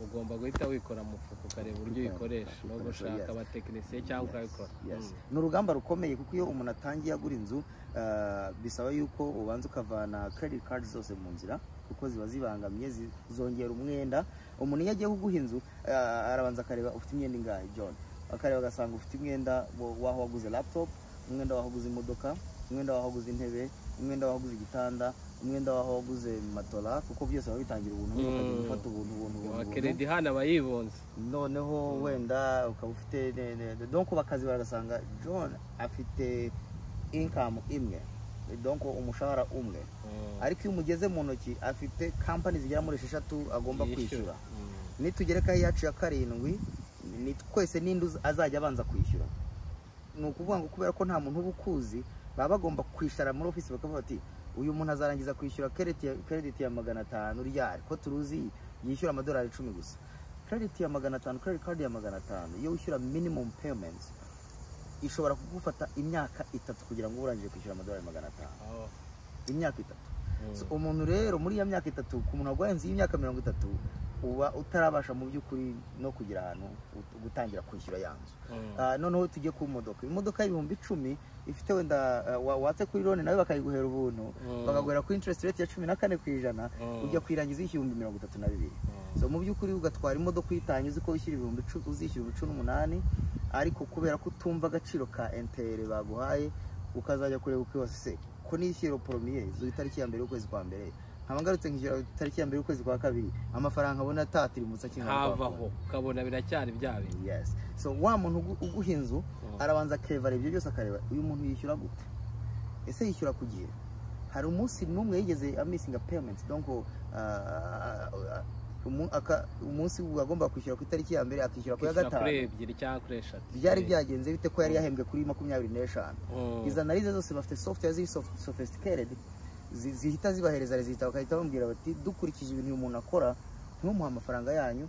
Ugomba guhita wikora mu fuko ukareba uburyo uyikoresha no gushaka abatekinisiye cyangwa ukabikora. Ni urugamba rukomeye, kuko iyo umuntu atangiye agura inzu bisaba yuko ubanza ukavana credit cards zose mu nzira, kuko ziba zibangamye zongera umwenda. Umuntu iyo agiye kuguha inzu arabanza akareba ufite imyenda ingahe John, akareba agasanga ufite imyenda waho waguze laptop, umwenda waho waguze imodoka, umwenda waho waguze intebe, umwenda waho waguze igitanda, umwenda waho waguze matola, kuko byose baba bitangira ubuntu ukajya gufata ubuntu credit hana bayibonze. Noneho wenda ukaba ufite donc bakazi baragasanga John afite income imwe, donc umushahara umwe, ariko iyo umugeze mu ntoki afite company zigera muri 6 agomba kwishyura. Nitugereka yacu ya 7 ni twese n'indu azajya abanza kwishyura. Ni ukuvuga ngo kubera ko nta muntu ubukuzi baba bagomba kwishara muri office bakavuga ati uyu muntu azarangiza kwishyura credit ya 500 ryari, ko turuzi yishyura amadolari 10 gusa. Credit ya 500, credit card ya 500 iyo wishyura minimum payments ishobora kugufata imyaka 3 kugira ngo urangije kwishyura amadolari 500. Imyaka 3. So umuntu rero muri ya myaka 3 ku muntu agwayenze y'imyaka 30 uba utarabasha mu by'ukuri no kugira ahantu gutangira kwishyura yanzu. Noneho tujye ku modoka. Imodoka y'ibihumbi 10 ifite wenda watse kuri loan nawe bakayiguhera ubuntu, bakagwera ku interest rate ya 14% ujya kwirangiza y'ibihumbi 32. So mu by'ukuri ugatwara imodoka uyitanye uzi ko wishyura ibihumbi 10 uzishyura 18, ariko kubera ko utumva agaciro ka intere baguhaye ukazajya kureba uko yose ko nishyiro premier zo itariki ya mbere y'ukwezi kwa mbere, nkabangarutse nkishyura itariki ya mbere y'ukwezi kwa kabiri, amafaranga abona atatirimutsa havaho ukabona biracyari byabe. Yes. So wa muntu uguha inzu arabanza kevara ibyo byose akareba uyu muntu yishyura gute, ese yishyura ku gihe. Hari umunsi n'umwe yigeze amisinga payments, donc umunsi agomba kwishyura ku itariki ya mbere akishyura ku ya 5. Byari byagenze bite ko yari yahembwe kuri 25. Izo analize zose bafite software ziri sophisticated zihita zibahereza rezita, bakahita bambwira bati dukurikije ibintu umuntu akora ntumuha amafaranga yanyu,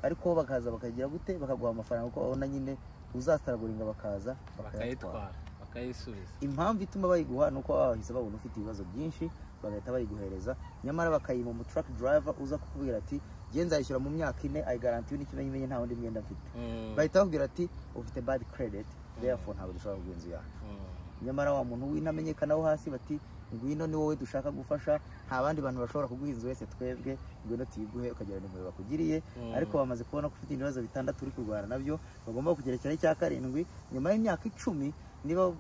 ariko bakaza bakagira gute bakaguha amafaranga uko babona nyine uzastaraguringa bakaza bakayitwara bakayisubiza. Impamvu ituma bayiguha nuko bahise babona ufite ibibazo byinshi bagahita bayiguhereza, nyamara bakayima mu truck driver uza kukubwira ati genza yishyura mu myaka 4 I guarantee n'ikimenye nta wundi mwenda mfite. Bahita bakubwira ati ufite bad credit therefore ntabwo dushobora kuguha inzu yacu. Nyamara wa muntu winamenyekana aho hasi bati ngwino ni wowe dushaka gufasha, nta bandi bantu bashobora kuguha inzu wese, twebwe ngwino tuyiguhe ukagera nimero bakugiriye. Ariko bamaze kubona ko ufite ibibazo bitandatu uri kurwara nabyo, bagomba kugerekera icya karindwi. Nyuma y'imyaka 10 niba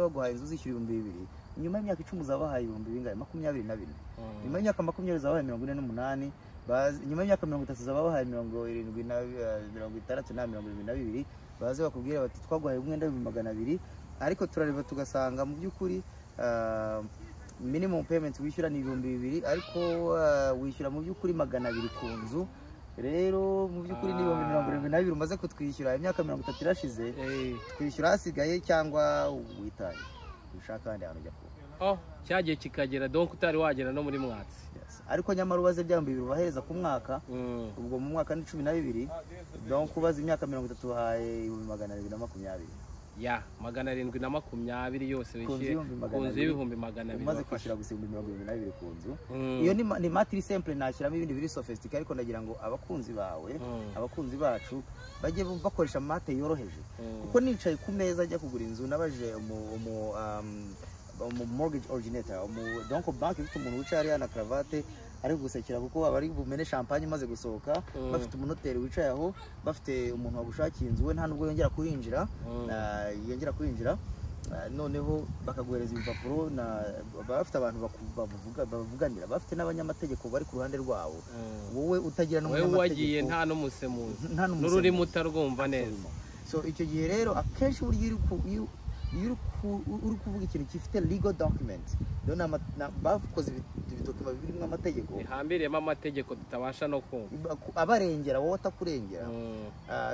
baguhaye inzu uzishyura 2,000, nyuma y'imyaka 10 uzaba wahaye 24,000. Nyuma y'imyaka 20 uzaba wahaye 48, nyuma y'imyaka 30 uzaba wahaye 70, 72, baze bakubwira bati twaguhaye umwenda w'200,000, ariko turareba tugasanga mu by'ukuri minimum payment wishyura ni 2,000, ariko wishyura mu by'ukuri 200 ku nzu. Rero mu by'ukuri ni 72 umaze kutwishyura, imyaka 30 irashize, twishyura hasigaye cyangwa witaye ushaka kandi ahantu ujya kuba cyagiye kikagera, donc utari wagera no muri mwatsi. Ariko nyamara ubaze bya 2,000 ubahereza ku mwaka, ubwo mu mwaka ni 12, donc ubaze imyaka 30 uhaye 220. Ya 720 yose wishyuye ku nzu y'ibihumbi 200, umaze kwishyura gusa 220 ku nzu. Iyo ni matri simple, nashyiramo ibindi biri sophisticated, ariko ndagira ngo abakunzi bawe, abakunzi bacu bajye bakoresha mate yoroheje. Kuko nicaye ku meza ajya kugura inzu, nabaje mortgage originator, donc banki ifite umuntu wicaye hariya na cravate ari gusekera, kuko abari bumene champagne maze gusohoka, bafite umunoteri wicaye aho, bafite umuntu wagushakiye inzu, we nta nubwo yongera kuhinjira, noneho bakaguhereza ibipapuro, bafite abantu bavuganira, bafite n'abanyamategeko bari ku ruhande rwabo, wowe utagira n'umunyamategeko, wowe wagiye nta n'umusemuzi n'ururimi utarwumva neza. So icyo gihe rero akenshi buryo uri kuvuga ikintu gifite legal document, bakoze ibidokima birimo amategeko, bihambiriyemo amategeko tutabasha no kumva, abarengera wowe atakurengera.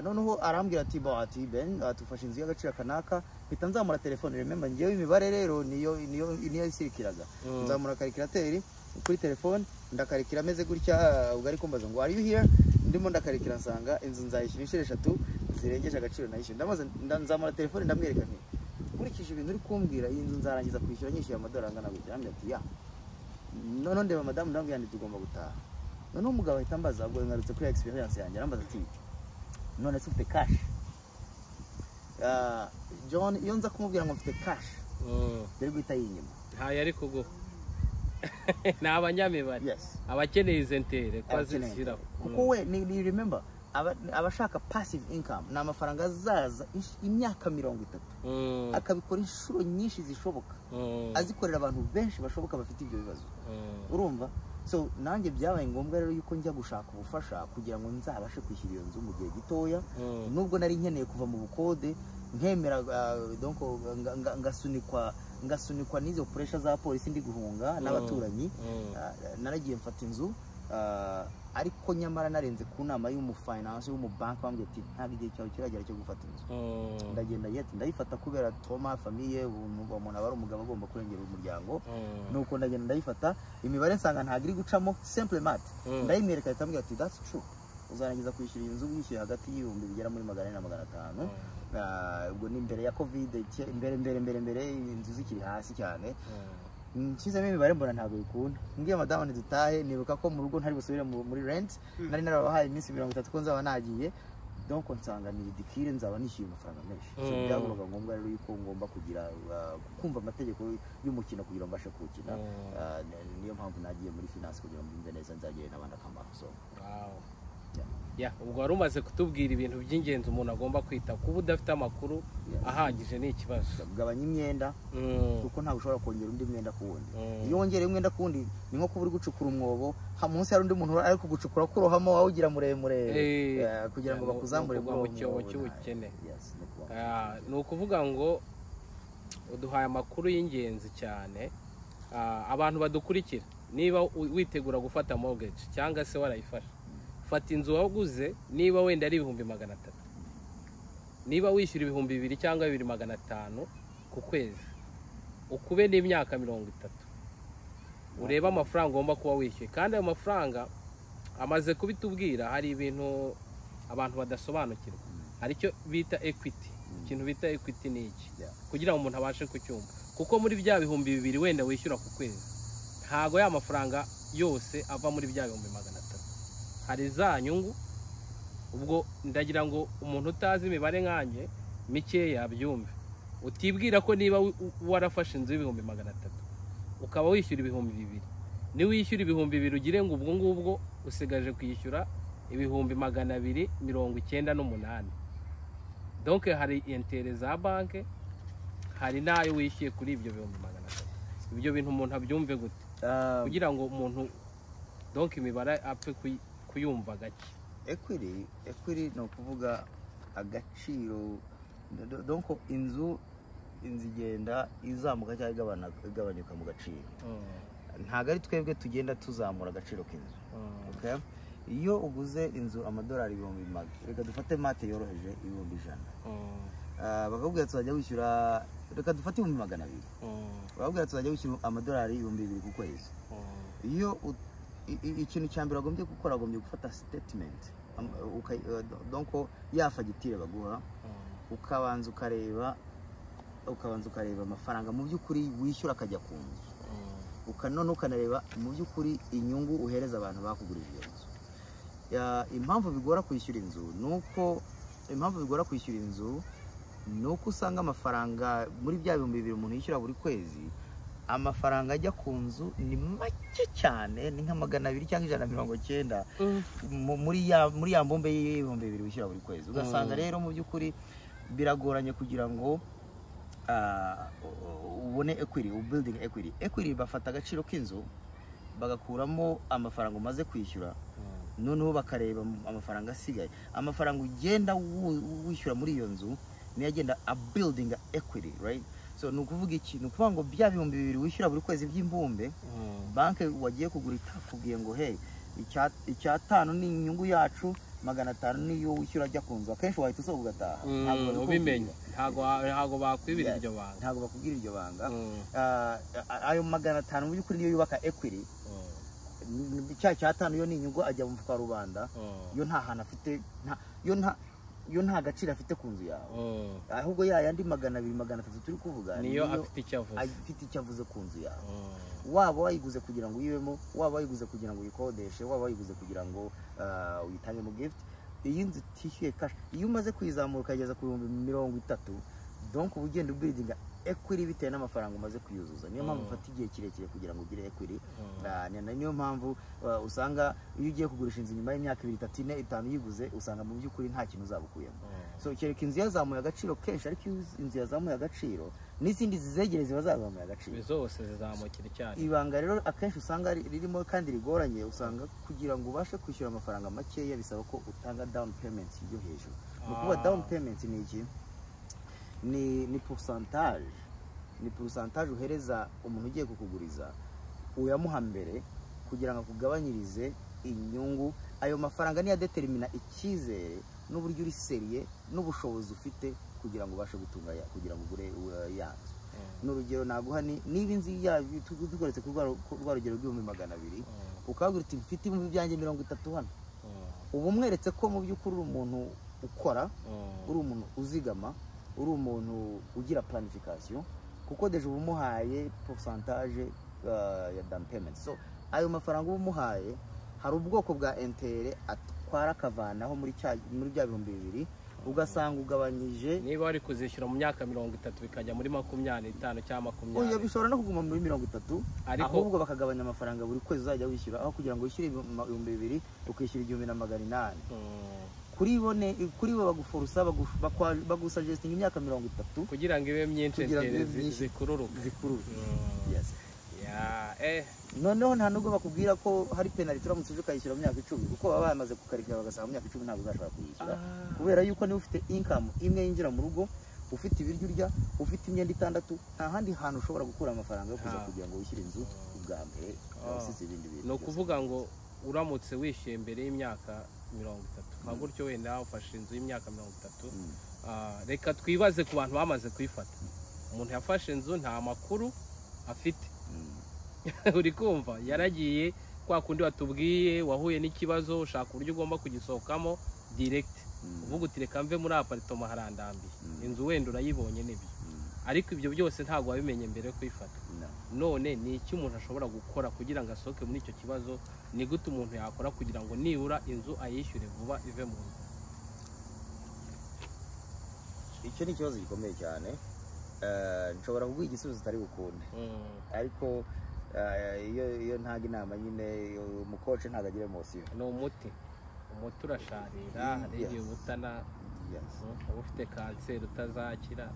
Noneho arambwira ati Ben, tufashe inzu y'agaciro kanaka, mpita nzamura telefone. Remember ngewe imibare rero niyo isirikiraga, nzamura calculateur kuri telefone, ndakarikira ameze gutya, ubwo ari kumbaza ngo are you here, ndimo ndakarikira nsanga inzu nzayishyura inshuro 3 zirengeje agaciro nayishyura. Nzamura telefone ndamwereka nti nkurikije ibintu uri kumbwira iyi nzu nzarangiza kwishyura nyishyuye amadolari angana gutya. Ambwira ati ya, none ndeba madamu, ndambwira nti tugomba gutaha. None umugabo ahita ambaza, ubwo ngarutse kuri experience yanjye, arambaza ati none se ufite cash? John, iyo nza kumubwira ngo mfite cash, dore guhita yinyuma, ntayo ari kuguha. Ni abanyamibare, abakeneye izentere ko azishyiraho, kuko we ni remember abashaka passive income, ni amafaranga azaza imyaka 30, akabikora inshuro nyinshi zishoboka, azikorera abantu benshi bashoboka bafite ibyo bibazo, urumva. So nanjye byabaye ngombwa rero yuko njya gushaka ubufasha kugira ngo nzabashe kwishyura iyo nzu mu gihe gitoya, nubwo nari nkeneye kuva mu bukode, nkemera donc ngasunikwa n'izo pressure za polisi ndi guhunga n'abaturanyi. Naragiye mfata inzu, ariko nyamara narenze ku nama y'umufinance w'umubanki, wambwiye ati ntabwo igihe cyawe kiragera cyo gufata inzu. Ndagenda ndayifata kubera Toma famille, umuntu aba ari umugabo agomba kurengera umuryango, nuko ndagenda ndayifata, imibare nsanga ntabwo iri gucamo, simple math, ndayimwereka, ahita ambwira ati that's true, uzarangiza kwishyura inzu wishyuye hagati y'ibihumbi bigera muri 400 na 500. Ubwo ni mbere ya covid, mbere inzu zikiri hasi cyane. Nshyizemo imibare mbona ntabwo bikunda, mbwiye madamu ntidutahe, nibuka ko mu rugo ntari busubire muri rent, nari narabahaye iminsi 30 ko nzaba nagiye, donc nsanga ni ridicule, nzaba nishyuye amafaranga menshi. So byagoraga ngombwa rero yuko ngomba kugira kumva amategeko y'umukino kugira mbashe kuwukina. Niyo mpamvu nagiye muri finance kugira ngo mbe neza, nzagire n'abandi akamaro. So ubwo wari umaze kutubwira ibintu by'ingenzi umuntu agomba kwita, kuba udafite amakuru ahagije ni ikibazo. Gabanya imyenda, kuko ntabwo ushobora kongera undi mwenda ku wundi. Iyo wongereye umwenda ku wundi ni nko kuba uri gucukura umwobo, munsi hari undi muntu ari kugucukura kurohamo, wawugira muremure kugira ngo bakuzamure mu cyobo cy'ubukene. Ni ukuvuga ngo uduhaye amakuru y'ingenzi cyane. Abantu badukurikira, niba witegura gufata mortgage cyangwa se warayifashe, fata inzu waguze, niba wenda ari 300, niba wishyura 2,000 cyangwa 2,500 ku kwezi, ukube n'imyaka 30, ureba amafaranga ugomba kuba wishyuye. Kandi ayo mafaranga amaze kubitubwira, hari ibintu abantu badasobanukirwa, hari icyo bita equity. Ikintu bita equity ni iki? Kugira ngo umuntu abashe kucyumva, kuko muri bya 2,000 wenda wishyura ku kwezi, ntago ya mafaranga yose ava muri bya 300, hari za nyungu. Ubwo ndagira ngo umuntu utazi imibare nkanjye mikeya byumve, utibwira ko niba warafashe inzu y'300 ukaba wishyura ibihumbi 2,000. Niba wishyura ibihumbi 2,000 ugire ngo ubwo ngubwo usigaje kwishyura ibihumbi 298. Donc hari intere za banke, hari nayo wishyuye kuri ibyo bihumbi 300. Ibyo bintu umuntu abyumve gute kugira ngo umuntu donc imibare apfe kuyumva gake? Equity no kuvuga agaciro, donc inzu igenda izamuka cyangwa igabanyuka mu gaciro. Ntago ari twebwe tugenda tuzamura agaciro k'inzu. Okay? Iyo uguze inzu amadolari 100,000, reka dufate mate yoroheje 100,000. Bakakubwira tuzajya wishyura, reka dufate 200,000. Bakakubwira tuzajya wishyura amadolari 2,000 ku kwezi. Iyo ikintu cyambere agombye gukora, agombye gufata statement, donc ya fagitire baguha, ukabanza ukareba amafaranga mu by'ukuri wishyura akajya ku nzu, ukanareba mu by'ukuri inyungu uhereza abantu bakugurije iyo nzu. Impamvu bigora kwishyura inzu nuko usanga amafaranga muri bya 2,000 umuntu yishyura buri kwezi, amafaranga ajya ku nzu ni make cyane, ni nka 200 cyangwa 190 muri ya mbombe y'ibihumbi 2,000 wishyura buri kwezi. Ugasanga rero mu by'ukuri biragoranye kugira ngo ubone equity, building equity. Bafata agaciro k'inzu bagakuramo amafaranga umaze kwishyura, noneho bakareba amafaranga asigaye, amafaranga ugenda wishyura muri iyo nzu niyo agenda building equity, right? So nukuvuga iki, nukuvuga ngo bya 2,000 wishyura buri kwezi by'imbumbe, banke wagiye kugura itakubwiye ngo hey, icyatanu ni inyungu yacu, 500 niyo wishyura ajya kunzu, akenshi wahita usohoka ugataha. Ntabwo ubimenye, ntabwo bakwibira iryo banga, ntabwo bakubwira iryo banga. Ayo 500 mu by'ukuri niyo yubaka equity. Cyatanu yo ni inyungu ajya mu mufuka rubanda, yo nta hantu afite, yo nta gaciro afite ku nzu yawe. Ahubwo yandi 200 300 turi kuvuga niyo afite icyo avuze ku nzu yawe. Waba wayiguze kugira ngo uyibemo, waba wayiguze kugira ngo uyikodeshe, waba wayiguze kugira ngo uyitange mu gift. Iyi nzu tishyuye cash, iyo umaze kuyizamura ukageza ku 30,000, donc ubugenda building equity bitewe n'amafaranga umaze kuyuzuza. Niyo mpamvu ufata igihe kirekire kugira ngo ugire equity. Niyo mpamvu usanga iyo ugiye kugurisha inzu nyuma y'imyaka 2, 3, 4, 5 yiguze, usanga mu by'ukuri nta kintu uzabukuyemo. So kereka inzu yazamuye agaciro kenshi, ariko inzu yazamuye agaciro n'izindi zizegereze bazazamuye agaciro, zose zizamukira cyane. Ibanga rero akenshi usanga ririmo kandi rigoranye, usanga kugira ngo ubashe kwishyura amafaranga makeya bisaba ko utanga down payment yo hejuru. Nukuba down payment ni iki? Ni pourcentage uhereza umuntu ugiye kukuguriza, uyamuha mbere kugira ngo akugabanyirize inyungu. Ayo mafaranga niya determina icyizere n'uburyo uri seriye n'ubushobozi ufite kugira ngo ubashe gutunga kugira ngo ugure yanzu. N'urugero naguha niba inzu dukoretse ku rwa rugero rw'200,000, ukabwira uti mfite ibihumbi byanjye 30 hano, ubu mweretse ko mu by'ukuri uri umuntu ukora, uri umuntu uzigama, uri umuntu ugira planification, kuko deje ubumuhaye pourcentage ya down payment. So ayo mafaranga ubumuhaye hari ubwoko bwa intere atwara akavanaho muri bya 2,000, ugasanga ugabanyije. Niba wari kuzishyura mu myaka 30 bikajya muri 25 cyangwa 20, oya bishobora no kuguma muri 30, ahubwo bakagabanya amafaranga buri kwezi uzajya wishyura, aho kugira ngo wishyure 2,000 ukishyura 1,800. Kuri bo bagufurusa bagusuggesting imyaka 30 kugira ngo ibe myinshi zikururuka. Yes. Noneho nta nubwo bakubwira ko hari penalty uramutse uje ukayishyura mu myaka 10, kuko baba bamaze kukarikira bagasanga mu myaka 10 ntabwo uzashobora kuyishyura, kubera yuko niba ufite income imwe yinjira mu rugo, ufite ibiryo urya, ufite imyenda 6, nta handi hantu ushobora gukura amafaranga yo kuza kugira ngo wishyure inzu ubwa mbere usitse ibindi bintu. No kuvuga ngo uramutse wishyuye mbere y'imyaka 30, nka gutyo wenda ufashe inzu y'imyaka 30, reka twibaze ku bantu bamaze kuyifata. Umuntu yafashe inzu nta makuru afite, uri kumva, yaragiye kwa kundi watubwiye, wahuye n'ikibazo, ushaka uburyo ugomba kugisohokamo direct, uvuga uti reka mve muri apartment harandambiye, inzu wenda urayibonye n'ibyo, ariko ibyo byose ntabwo wabimenye mbere yo kuyifata. None ni iki umuntu ashobora gukora kugira ngo asohoke muri icyo kibazo? Ni gute umuntu yakora kugira ngo nibura inzu ayishyure vuba ive mu nzu? Icyo ni ikibazo gikomeye cyane. Nshobora kuguha igisubizo utari bukunde, ariko iyo ntaga inama nyine umukoce ntago agira emosiyo. Ni umuti urasharira, hari igihe ubutana uba ufite kanseri utazakira.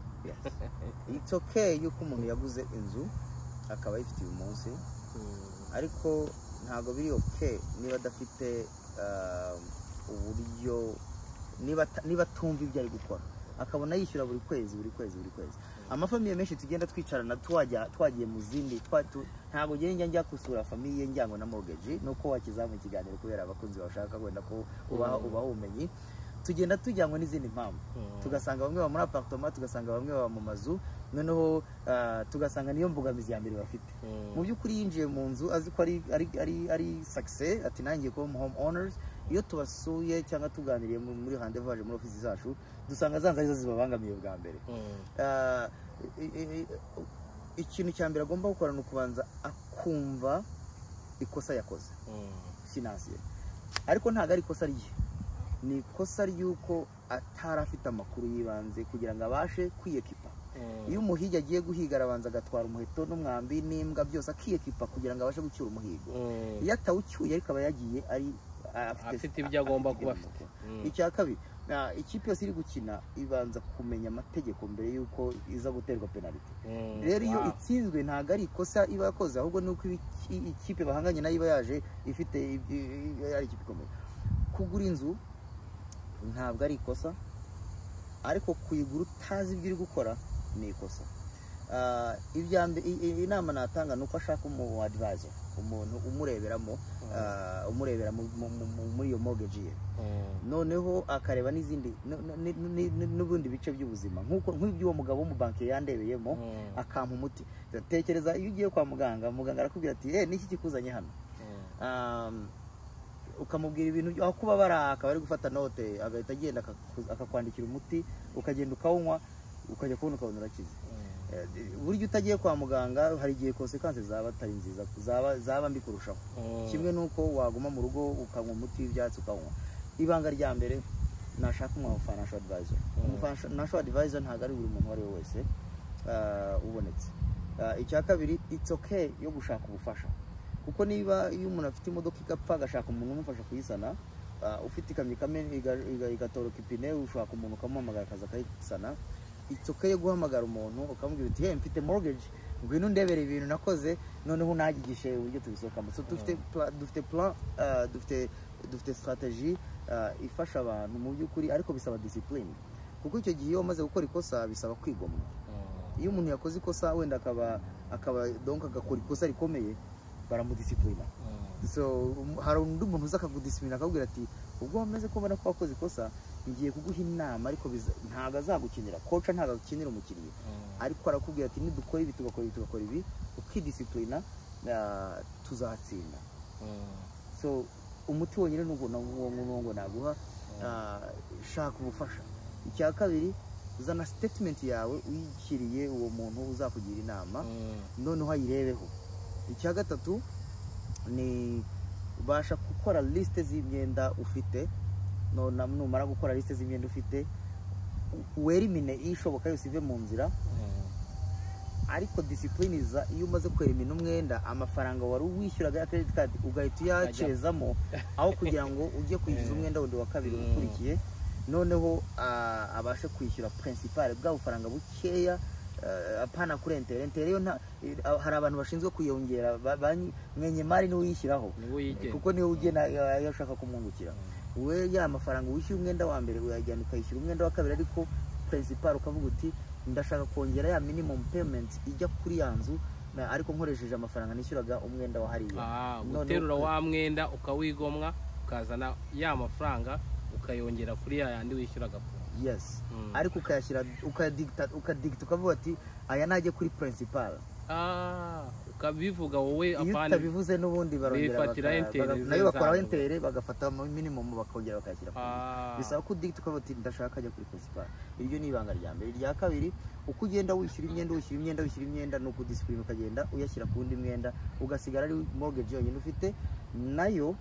It's okay yuko umuntu yaguze inzu akaba ayifite uyu munsi, ariko ntago biri okay niba adafite uburyo, niba tumva ibyo ari gukora akabona yishyura buri kwezi. Amafamiye menshi tugenda twicarana twagiye mu zindi ntago njya njya kusura famiye njyango na mortgage, nuko wakizamu ikiganiro kubera abakunzi bashaka kwenda ko ubaha ubumenyi. Tugenda tujyanwa n'izindi mpamvu, tugasanga bamwe baba muri apartment, tugasanga bamwe baba mu mazu, noneho tugasanga niyo mbogamizi ya mbere bafite. Mu by'ukuri yinjiye mu nzu azi ko ari success, ati nangiye kuba home owners. Iyo tubasuye cyangwa tuganiriye muri rendezvous muri office zacu, dusanga zanze arizo zibabangamiye bwa mbere. Ikintu cya mbere agomba gukora ni ukubanza akumva ikosa yakoze financier, ariko ntago ari ikosa rye, ni ikosa ry'uko atari afite amakuru yibanze kugira ngo abashe kwiyekipa. Iyo umuhigi agiye guhiga arabanza agatwara umuheto n'umwambi n'imbwa byose akiyekipa kugira ngo abashe gucyura umuhigo. Iyo atawucyuye ariko aba yagiye ari afite ibyo agomba kuba afite. Icya kabiri, ikipe yose iri gukina ibanza kumenya amategeko mbere y'uko iza guterwa penalty. Rero iyo itsinzwe ntago ari ikosa iba yakoze, ahubwo ni uko ikipe bahanganye nayo iba yaje ifite ari ikipe ikomeye. Kugura inzu ntabwo ari ikosa, ariko kuyigura utazi ibyo uri gukora ni ikosa. Inama natanga nuko ashaka umu advisor, umuntu umureberamo muri iyo mortgage ye, noneho akareba n'izindi n'ubundi bice by'ubuzima, nk'ibyo uwo mugabo mu banki yandebeyemo akampa umuti. Tekereza iyo ugiye kwa muganga arakubwira ati niki kikuzanye hano, ukamubwira ibintu aho kuba akaba ari gufata note, agahita agenda akakwandikira umuti, ukagenda ukawunywa, ukajya kubona ukabona urakize. Buryo utagiye kwa muganga hari igihe consequences zaba atari nziza, zaba mbi kurushaho. Kimwe nuko waguma mu rugo ukanywa umuti w'ibyatsi ukawunywa. Ibanga rya mbere, nashaka financial advisor. Financial advisor ntago ari buri muntu wari wese ubonetse. Icya kabiri, it's okay yo gushaka ubufasha, kuko niba iyo umuntu afite imodoka igapfa agashaka umuntu umufasha kuyisana, ufite ikamyo igatoroka ipine, ushaka umuntu ukamuhamagara akaza akayisana. It's okay guhamagara umuntu ukamubwira uti mfite mortgage, ngwino ndebere ibintu nakoze, noneho nagigishe uburyo tubisohokamo. So dufite plan, dufite strategy ifasha abantu mu by'ukuri, ariko bisaba discipline, kuko icyo gihe iyo umaze gukora ikosa bisaba kwigomwa. Iyo umuntu yakoze ikosa wenda akaba donc agakora ikosa rikomeye, baramudisciplina. So hari undi muntu uza akagudisciplina akabwira ati ubwo wamaze kubona ko wakoze ikosa, ngiye kuguha inama, ariko ntago azagukinira. Coach ntago agukinira umukiriya, ariko arakubwira ati nidukora ibi tugakora ibi, ukidisciplina tuzatsinda. So umuti wonyine n'ubwo naguha, shaka ubufasha. Icya kabiri, uzana statement yawe uyikiriye uwo muntu uzakugira inama, noneho ayirebeho. Icya gatatu ni basha gukora liste z'imyenda ufite, numara gukora liste z'imyenda ufite, werimine ishoboka yose ive mu nzira. Ariko discipline iza iyo umaze kwerimina umwenda, amafaranga wari uwishyuraga ya credit card ugahita uyacezamo, aho kugira ngo ujye kwishyura umwenda wundi wa kabiri ukurikiye, noneho abashe kwishyura principal bwa bufaranga bukeya, apana kuri intere yo hari abantu bashinzwe kuyongera, mwenye mari ni uyishyiraho, kuko niwe ugena yashaka kumwungukira. We ya amafaranga wishyura umwenda wa mbere uyajyana ukayishyura umwenda wa kabiri, ariko principal ukavuga uti ndashaka kongera ya minimum payment ijya kuri yanzu, ariko nkoresheje amafaranga nishyuraga umwenda wa hariya. Guterura wa mwenda ukawigomwa, ukazana ya mafaranga ukayongera kuri ya yandi wishyuraga. Yes. Ariko ukayashyira ukadicta ukavuga ati aya najye kuri principal. Ukabivuga wowe apana. Iyo utabivuze n'ubundi barongera nayo bakora intere bagafata minimum bakongera bakayashyira. Bisaba ko dicta ukavuga ati ndashaka ajya kuri principal. Iryo ni ibanga rya mbere. Irya kabiri, uko ugenda wishyura imyenda nuko discipline ukagenda uyashyira ku wundi mwenda, ugasigara ari mortgage yonyine ufite, nayo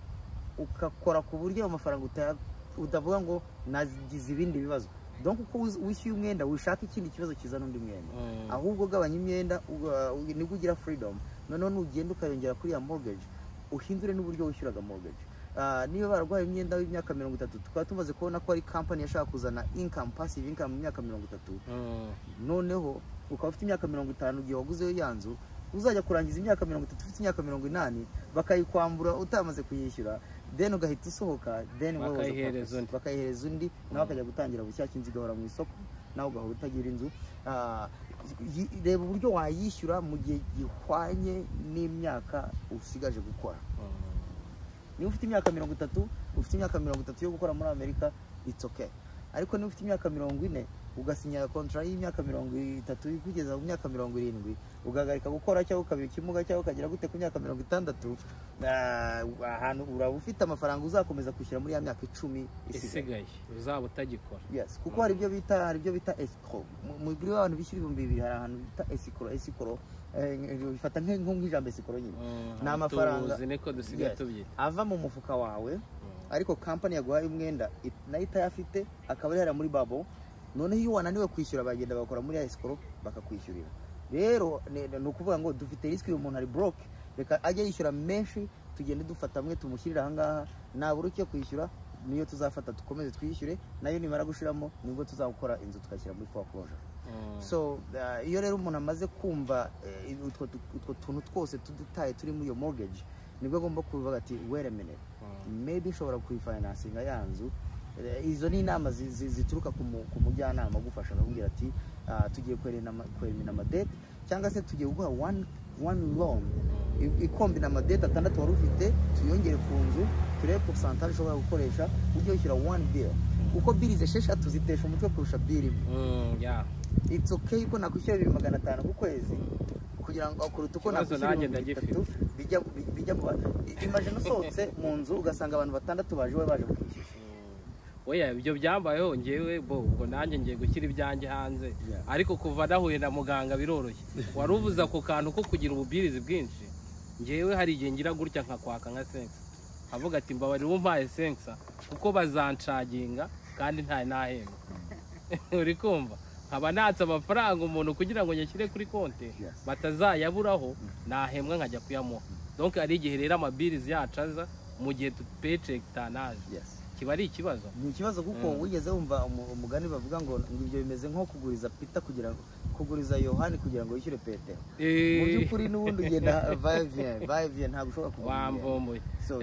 ukakora ku buryo amafaranga utavuga ngo nagize ibindi bibazo. Donc uko wishyuye umwenda wishaka ikindi kibazo kiza n'undi mwenda, ahubwo gabanya imyenda nibwo ugira freedom noneho nugenda ukayongera kuri ya mortgage uhindure n'uburyo wishyuraga mortgage. Niba barwaye imyenda w'imyaka 30 tukaba tumaze kubona ko ari company yashaka kuzana income, passive income mu myaka 30, noneho ukaba ufite imyaka 50 ugiye waguzeyo yanzu, uzajya kurangiza imyaka 30 ufite imyaka 80 bakayikwambura utamaze kuyishyura, then ugahita usohoka, then bakayihereza undi nawe akajya gutangira bushyashya, inzu igahora mu isoko nawe ugahora utagira inzu. Reba uburyo wayishyura mu gihe gihwanye n'imyaka usigaje gukora. Niba ufite imyaka 30 ufite imyaka 30 yo gukora muri Amerika, it's okay. Ariko niba ufite imyaka 40 ugasinya contract y'imyaka 30 kugeza mu myaka 70 ugahagarika gukora cyangwa ukabira ikimuga cyangwa ukagira gute ku myaka 60, ahantu uraba ufite amafaranga uzakomeza kwishyura muri ya myaka 10 isigaye uzaba utagikora. Yes, kuko hari ibyo bita escrow. Mu buri abantu bishyura 2000 hari ahantu bita escrow bifata nk'ijambo escrow nyine. Ni amafaranga niko dusigaye tubyita ava mu mufuka wawe, ariko company yaguhaye umwenda nayo itayafite, akaba ari muri babo. Noneho iyo wananiwe kwishyura bagenda bakora muri escrow bakakwishyurira. Rero ni ukuvuga ngo dufite risk uyu muntu ari broke, reka ajye yishyura menshi, tugende dufata amwe tumushyirira aha ngaha, nabura icyo kwishyura niyo tuzafata tukomeze twishyure, nayo nimara gushiramo nibwo tuzakora inzu tukashyira muri foreclosure. So iyo rero umuntu amaze kumva utwo tuntu twose tudutaye turi muri iyo mortgage, nibwo agomba kuvuga ati wait a minute, maybe nshobora kuyifinancinga ya nzu. Izo ni inama zituruka ku mujyanama gufasha akubwira ati tugiye kwerimina amadete, cyangwa se tugiye guha one loan ikombina amadete 6 wari ufite, tuyongere ku nzu, turebe pourcentage ushobora gukoresha, ujye wishyura one bill. Uko bill ze 6 zitesha umutwe kurusha bill imwe. It's okay ko nakwishyura 2500 ku kwezi kugira ngo akuruta uko nakwishyura 3 bijya imagine usohotse mu nzu ugasanga abantu 6 baje baje kwishyura. Oya, ibyo byambayeho ngewe ubwo nanjye ngiye gushyira ibyanjye hanze, ariko kuva nahuye na muganga biroroshye. Wari uvuze ako kantu ko kugira ububirizi bwinshi, ngewe hari igihe ngira gutya nkakwaka nka sensa, avuga ati mbabarira umpaye sensa kuko bazancaginga kandi nta nahemba. Uri kumva, nkaba natse amafaranga umuntu kugira ngo nyashyire kuri konti batazayaburaho, nahembwa nkajya kuyamuha. Donc ari igihe rero amabirizi yacaza mu gihe paycheck tanaje. Kiba ari ikibazo. Ni ikibazo kuko wigeze wumva umugani bavuga ngo ibyo bimeze nko kuguriza Peter kugira ngo kuguriza Yohani kugira ngo yishyure Petero. Mu by'ukuri n'ubundi ugenda va-et-vient ntabwo ushobora kugura. Wamvomboye. So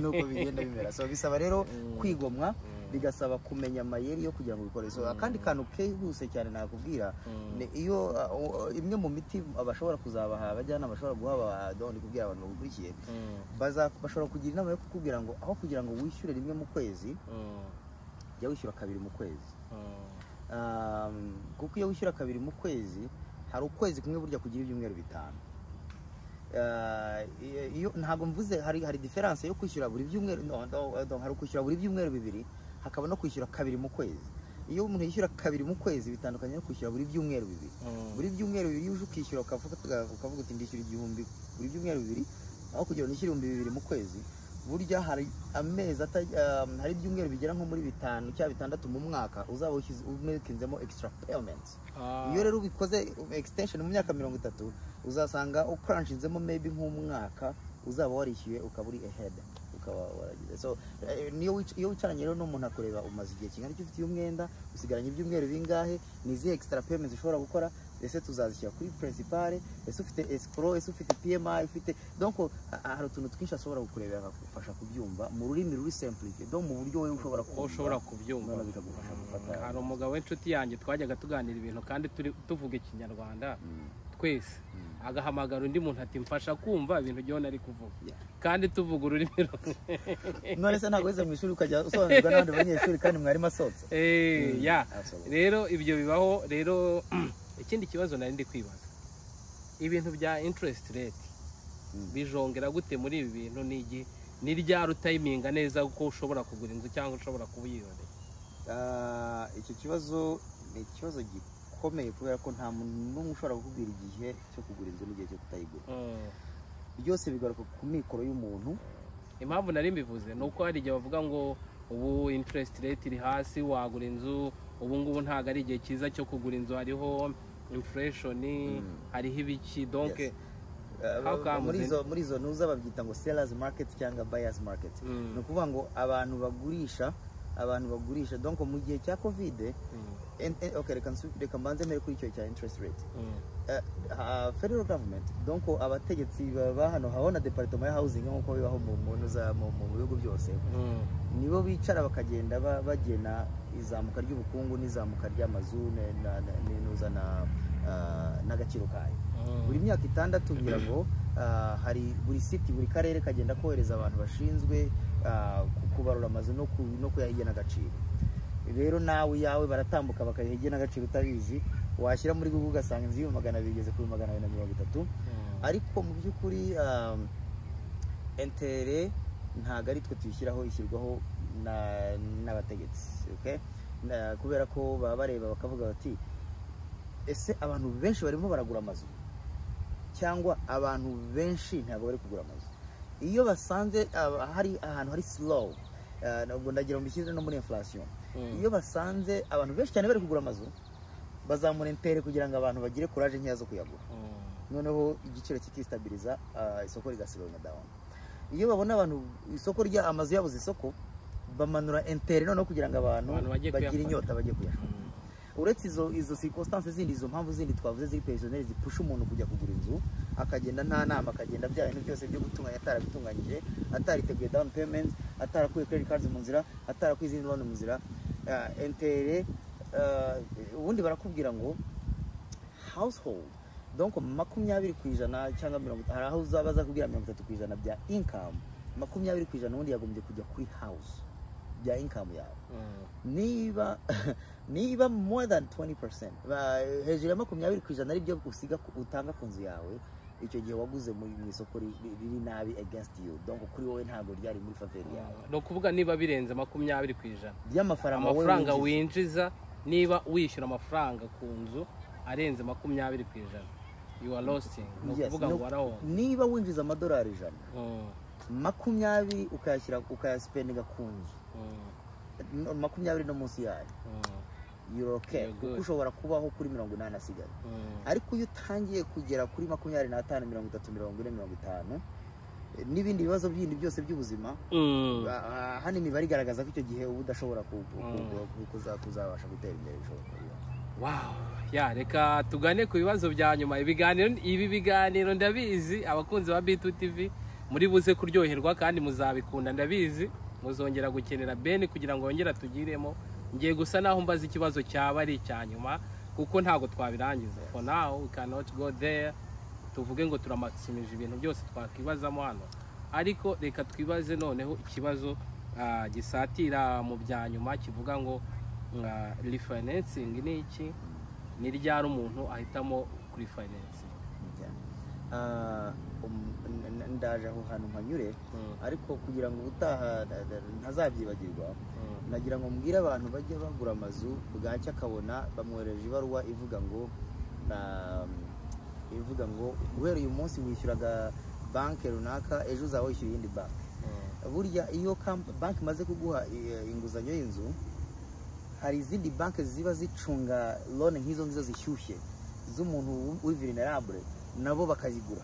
nuko bigenda bimera. So bisaba rero kwigomwa, bigasaba kumenya amayeri yo kugira ngo bikore. So akandi kantu kehuse cyane nakubwira, iyo imwe mu miti abashobora kuzabaha abajyana bashobora guha don't kubwira abantu bagukurikiye, bashobora kugira inama yo kukubwira ngo aho kugira ngo wishyure rimwe mu kwezi, jya wishyura 2 mu kwezi. Kuko iyo wishyura 2 mu kwezi, hari ukwezi kumwe burya kugira ibyumweru 5. Iyo ntabwo mvuze hari difference yo kwishyura buri byumweru, hari kwishyura buri byumweru 2, hakaba no kwishyura 2 mu kwezi. Iyo umuntu yishyura 2 mu kwezi bitandukanye no kwishyura buri byumweru 2. Buri byumweru 2 uje ukishyura ukavuga uti ndishyura 1000 buri byumweru 2, aho kugira ngo nishyure 2000 mu kwezi. Burya hari amezi hari ibyumweru bigera nko muri 5 cyangwa 6 mu mwaka uzaba umekinzemo extra payments. Iyo rero ubikoze extension mu myaka 30 uzasanga ucrunchinzemo maybe nk'umwaka uzaba warishyuye ukaba uri ahead, ukaba waragize. So iyo wicaranye rero n'umuntu akureba umaze igihe kingana icyo ufite umwenda, usigaranye ibyumweru bingahe, nizi extra payments ushobora gukora, ese tuzazishyira kuri principale, ese ufite escrow, ese ufite PMI, ufite donc hari utuntu twinshi ashobora kukurebera akagufasha kubyumva mu rurimi ruri simple, donc mu buryo wowe ushobora kubyumva bikagufasha gufata. Hari umugabo w'inshuti yanjye twajyaga tuganira ibintu kandi tuvuga ikinyarwanda twese, agahamagara undi muntu ati mfasha kumva ibintu byo nari kuvuga kandi tuvuga ururimi none se ntabwo wize mu ishuri ukajya usobanurwa n'abandi banyeshuri kandi mwari masotse. Rero ibyo bibaho. Rero ikindi kibazo nari ndi kwibaza, ibintu bya interest rate bijongera gute muri ibi bintu? Ni ryari utayiminga neza uko ushobora kugura inzu cyangwa ushobora kubuyirondera? Icyo kibazo ni ikibazo gikomeye kubera ko nta muntu n'umwe ushobora kukubwira igihe cyo kugura inzu n'igihe cyo kutayigura. Byose bigaruka ku mikoro y'umuntu. Impamvu nari mbivuze ni uko hari igihe bavuga ngo ubu interest rate iri hasi wagura inzu, ubu ngubu ntabwo ari igihe cyiza cyo kugura inzu, hariho inflation, hariho ibiki, donc muri izo nuza babyita ngo sellers market cyangwa buyers market. Ni ukuvuga ngo abantu bagurisha donc mu gihe cya covid okay reka mbanze mbere kuri icyo cya interest rate. Federal government donc abategetsi ba hano habona department ya housing nk'uko bibaho mu bihugu byose, nibo bicara bakagenda bagena izamuka ry'ubukungu n'izamuka ry'amazu n'inuza n'agaciro kayo. Buri myaka 6 kugira ngo hari buri city buri karere kagenda kohereza abantu bashinzwe kubarura amazu no kuyahigena agaciro. Rero nawe yawe baratambuka bakayihigena agaciro utabizi, washyira muri Google ugasanga inzu y'amagana bigeze kuri 230. Ariko mu by'ukuri entere ntago ari twe tuyishyiraho, ishyirwaho n'abategetsi, okay? Kubera ko baba bareba bakavuga bati ese abantu benshi barimo baragura amazu cyangwa abantu benshi ntabwo bari kugura amazu. Iyo basanze hari ahantu hari slow, nubwo ndagira ngo mbishyize no muri inflation, iyo basanze abantu benshi cyane bari kugura amazu bazamura entere kugira ngo abantu bagire courage nkeya zo kuyagura, noneho igiciro kikistabiliza, isoko rigasubira down. Iyo babona abantu isoko rya amazu yabuze isoko, bamanura entere noneho kugira ngo abantu bagire inyota bajye kuyashaka. Uretse izo circumstances zindi, izo mpamvu zindi twavuze ziri personnel zipusha umuntu kujya kugura inzu, akagenda nta nama, akagenda bya bintu byose byo gutunganya atarabitunganyije, atariteguye down payment, atarakuye credit cards mu nzira, atarakuye izindi loan mu nzira. Entere ubundi barakubwira ngo household donc 20% cyangwa 50, hari aho uzabaza kubwira 30% bya income, 20% ubundi yagombye kujya kuri house bya income yawe. Niba more than 20%, hejuru ya 20% ari byo usiga utanga ku nzu yawe, icyo gihe waguze mu isoko riri nabi against you, donc kuri wowe ntabwo ryari muri favor yawe. No kuvuga niba birenze 20% by'amafaranga winjiza, niba wishyura amafaranga ku nzu arenze 20%, you are losing. No kuvuga ngo waraho. Niba winjiza $100 20 ukayaspendinga ku nzu 20 no munsi yayo, you're okay, kuko ushobora kubaho kuri 80 asigaye. Ariko iyo utangiye kugera kuri 25, 30, 40, 50 n'ibindi bibazo bindi byose by'ubuzima, hano imibare igaragaza ko icyo gihe uba udashobora kuzabasha gutera imbere bishoboka. Wow, reka tugane ku bibazo bya nyuma. Ibi biganiro ndabizi abakunzi ba B2 TV muri buze kuryoherwa kandi muzabikunda, ndabizi muzongera gukenera Ben kugira ngo yongera tugiremo. Ngiye gusa naho mbaza ikibazo cyaba ari icya nyuma kuko ntago twabirangiza. For now we cannot go there tuvuge ngo turamaximije ibintu byose twakibazamo hano, ariko reka twibaze noneho ikibazo gisatira mu bya nyuma kivuga ngo refinancing ni iki, ni ryari umuntu ahitamo kuri financing. Ndaje aho hantu mpanyure, ariko kugira ngo utaha ntazabyibagirwa, nagira ngo mbwire abantu bajye bagura amazu bwacya akabona bamwohereje ibaruwa ivuga ngo guhera uyu munsi wishyuraga banki runaka, ejo uzaba wishyura iyindi banki. Burya iyo banki imaze kuguha inguzanyo y'inzu, hari izindi banki ziba zicunga loan nk'izo ngizo zishyushye z'umuntu uri vulnerable, nabo bakazigura.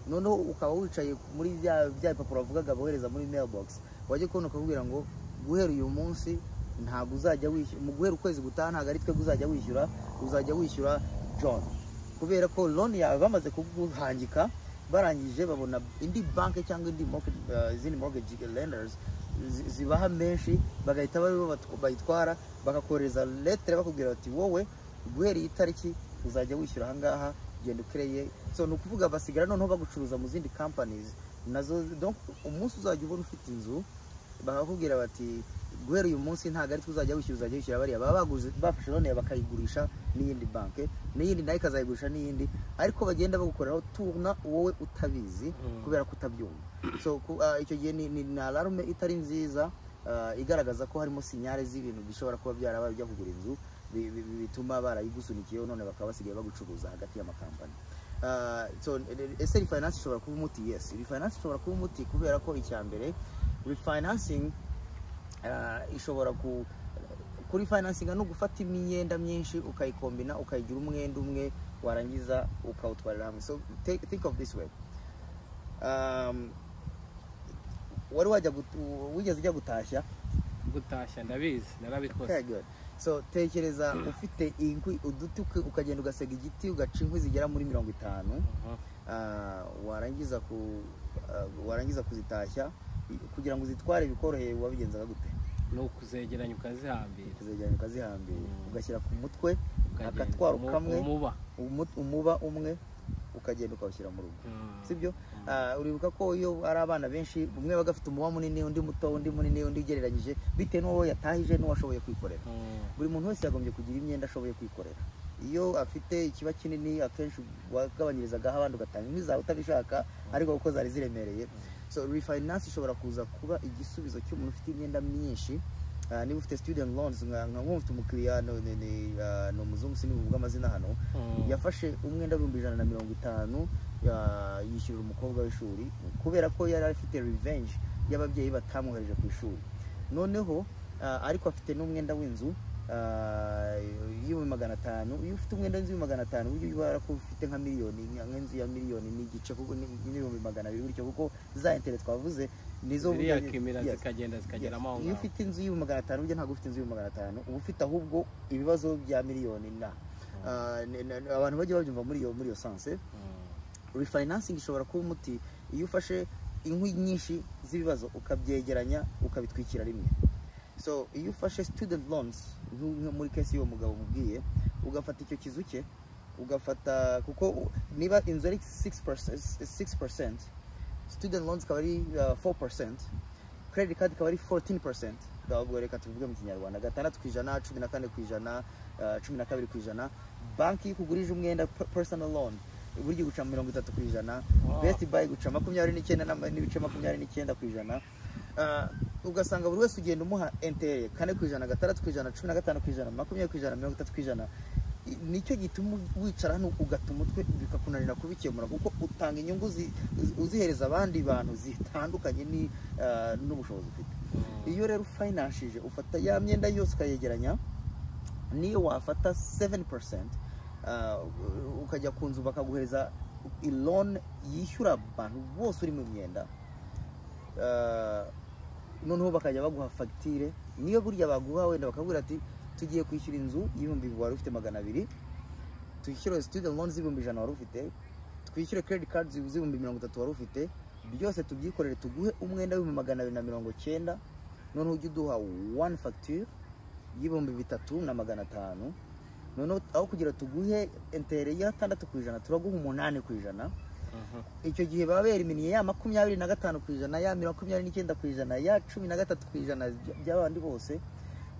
Noneho ukaba wicaye muri bya bipapuro bavugaga bohereza muri mailbox, wajye kubona ukakubwira ngo guhera uyu munsi ntabwo uzajya wishyura, mu guhera ukwezi gutaha ntabwo ari twebwe uzajya wishyura, uzajya wishyura John, kubera ko loan yawe bamaze kuguhangika, barangije babona indi banki cyangwa izindi mortgage lenders zibaha menshi, bagahita bayitwara bakakoreza letter bakubwira bati wowe guhera iyi tariki uzajya wishyura ahangaha, genda ukreye. So nukuvuga basigara noneho bagucuruza mu zindi companies nazo, donc umunsi uzajya ubona ufite inzu bakakubwira bati guhera uyu munsi ntabwo ari uzajya wishyura, uzajya wishyura bariya baba baguze bafashe none bakayigurisha n'iyindi banki, n'iyindi nayo ikazayigurisha n'iyindi, ariko bagenda bagukoreraho turna wowe utabizi kubera kutabyumva. So icyo gihe ni alarme itari nziza, igaragaza ko harimo sinyale z'ibintu bishobora kuba byarabaye byo kugura inzu, bituma barayigusunikiyeho none bakaba basigaye bagucuruza hagati y'amakampani. So ese refinance ishobora kuba umuti? Yes, refinance ishobora kuba umuti, kubera ko icyambere refinancing ishobora kuri financing no gufata imyenda myinshi ukayikombina ukayigira umwenda umwe warangiza ukawutwarira hamwe. So think of this way, wari wigeze ujya gutashya ndabizi narabikoze. Okay, good. So tekereza ufite inkwi uduti ukagenda ugasega igiti ugaca inkwi zigera muri 50, warangiza kuzitashya kugira ngo uzitware bikoroheye wabigenzaga gute? No kuzegeranya ukazihambira ugashyira ku mutwe akatwara kamwe umuba umwe ukagenda ukawushyira mu rugo, sibyo? Uribuka ko iyo ari abana benshi umwe bagafite umuba munini undi muto undi munini undi ugereranyije bitewe n'uwo yatahije n'uwashoboye kwikorera. Buri muntu wese yagombye kugira imyenda ashoboye kwikorera. Iyo afite ikiba kinini akenshi wagabanyirizaga abandi ugatanga inkwi zawe utabishaka ariko kuko zari ziremereye. So refinance ishobora kuza kuba igisubizo cy'umuntu ufite imyenda myinshi. Niba ufite student loans nk'ufite umukiriya no muzungu sinivuga amazina hano, yafashe umwenda $150 yishyurira umukobwa w'ishuri kubera ko yari afite revenge y'ababyeyi batamwohereje ku ishuri. Noneho ariko afite n'umwenda w'inzu $500,000. Iyo ufite umwenda w'inzu $500,000 ujye ubara ko ufite nka miliyoni, nk'inzu ya miliyoni n'igice kuko $200,000 bityo kuko za interest twavuze nizo buriya kimira zikageramo aho. Iyo ufite inzu $500,000 ujye ntabwo ufite inzu $500,000 uba ufite ahubwo ibibazo bya miliyoni abantu bajye babyumva muri iyo sense. Refinancing ishobora kuba umuti iyo ufashe inkwi nyinshi z'ibibazo ukabyegeranya ukabitwikira rimwe. So iyo ufashe student loans muri case y'uwo mugabo mubwiye ugafata icyo kizu cye ugafata kuko niba inzu ari 6%, student loans kaba ari 4%, credit card kaba ari 14%. Ubwo reka tuvuge mu Kinyarwanda 6%, 14%, 12%. Banki ikugurije umwenda personal loan buryo guca 30%, Best Buy guca 29%, ugasanga buri wese ugenda umuha intérêt 4%, 6%, 15%, 20%, 30%. Nicyo gituma wicara hano ugatuma umutwe bikakunanira kubikemura kuko utanga inyungu uzihereza abandi bantu zitandukanye n'ubushobozi ufite. Iyo rero financije ufata ya myenda yose ukayegeranya, niyo wafata 7%, ukajya ku nzu bakaguhereza loan yishyura abantu bose uri mu myenda, noneho bakajya baguha fagitire. Niyo burya baguha wenda bakabwira ati tugiye kwishyura inzu $200,000 wari ufite 200, twishyure student loans $100,000 wari ufite, twishyure credit cards $30,000 wari ufite, byose tubyikorere tuguhe umwenda $290, noneho ujye uduha one facture $3,500. Noneho aho kugira tuguhe intérêt ya 6%, turaguha 8%. Icyo gihe baba beriminiye ya 25%, ya 29%, ya 13% by'abandi bose.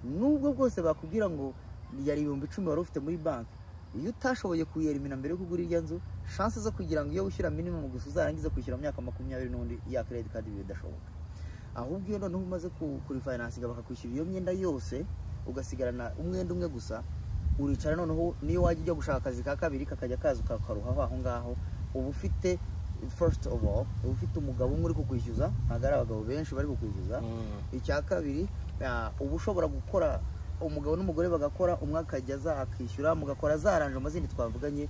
Nubwo bwose bakubwira ngo yari $10,000 wari ufite muri banki, iyo utashoboye kuyerimina mbere yo kugura irya nzu, chance zo kugira ngo iyo wishyura minimum gusa uzarangiza kwishyura mu myaka 20 n'undi ya credit card bidashoboka. Ahubwo iyo noneho umaze kurifinancing bakakwishyura iyo myenda yose ugasigarana umwenda umwe gusa, uricara noneho niyo wajya gushaka akazi ka kabiri kakajya kaza ukakaruhaho aho ngaho, uba ufite first of all ufite umugabo umwe uri kukwishyuza, ntabwo ari abagabo benshi bari kukwishyuza. Icya kabiri uba ushobora gukora umugabo n'umugore bagakora, umwe akajya akishyura, mugakora zaranje amazindi twavuganye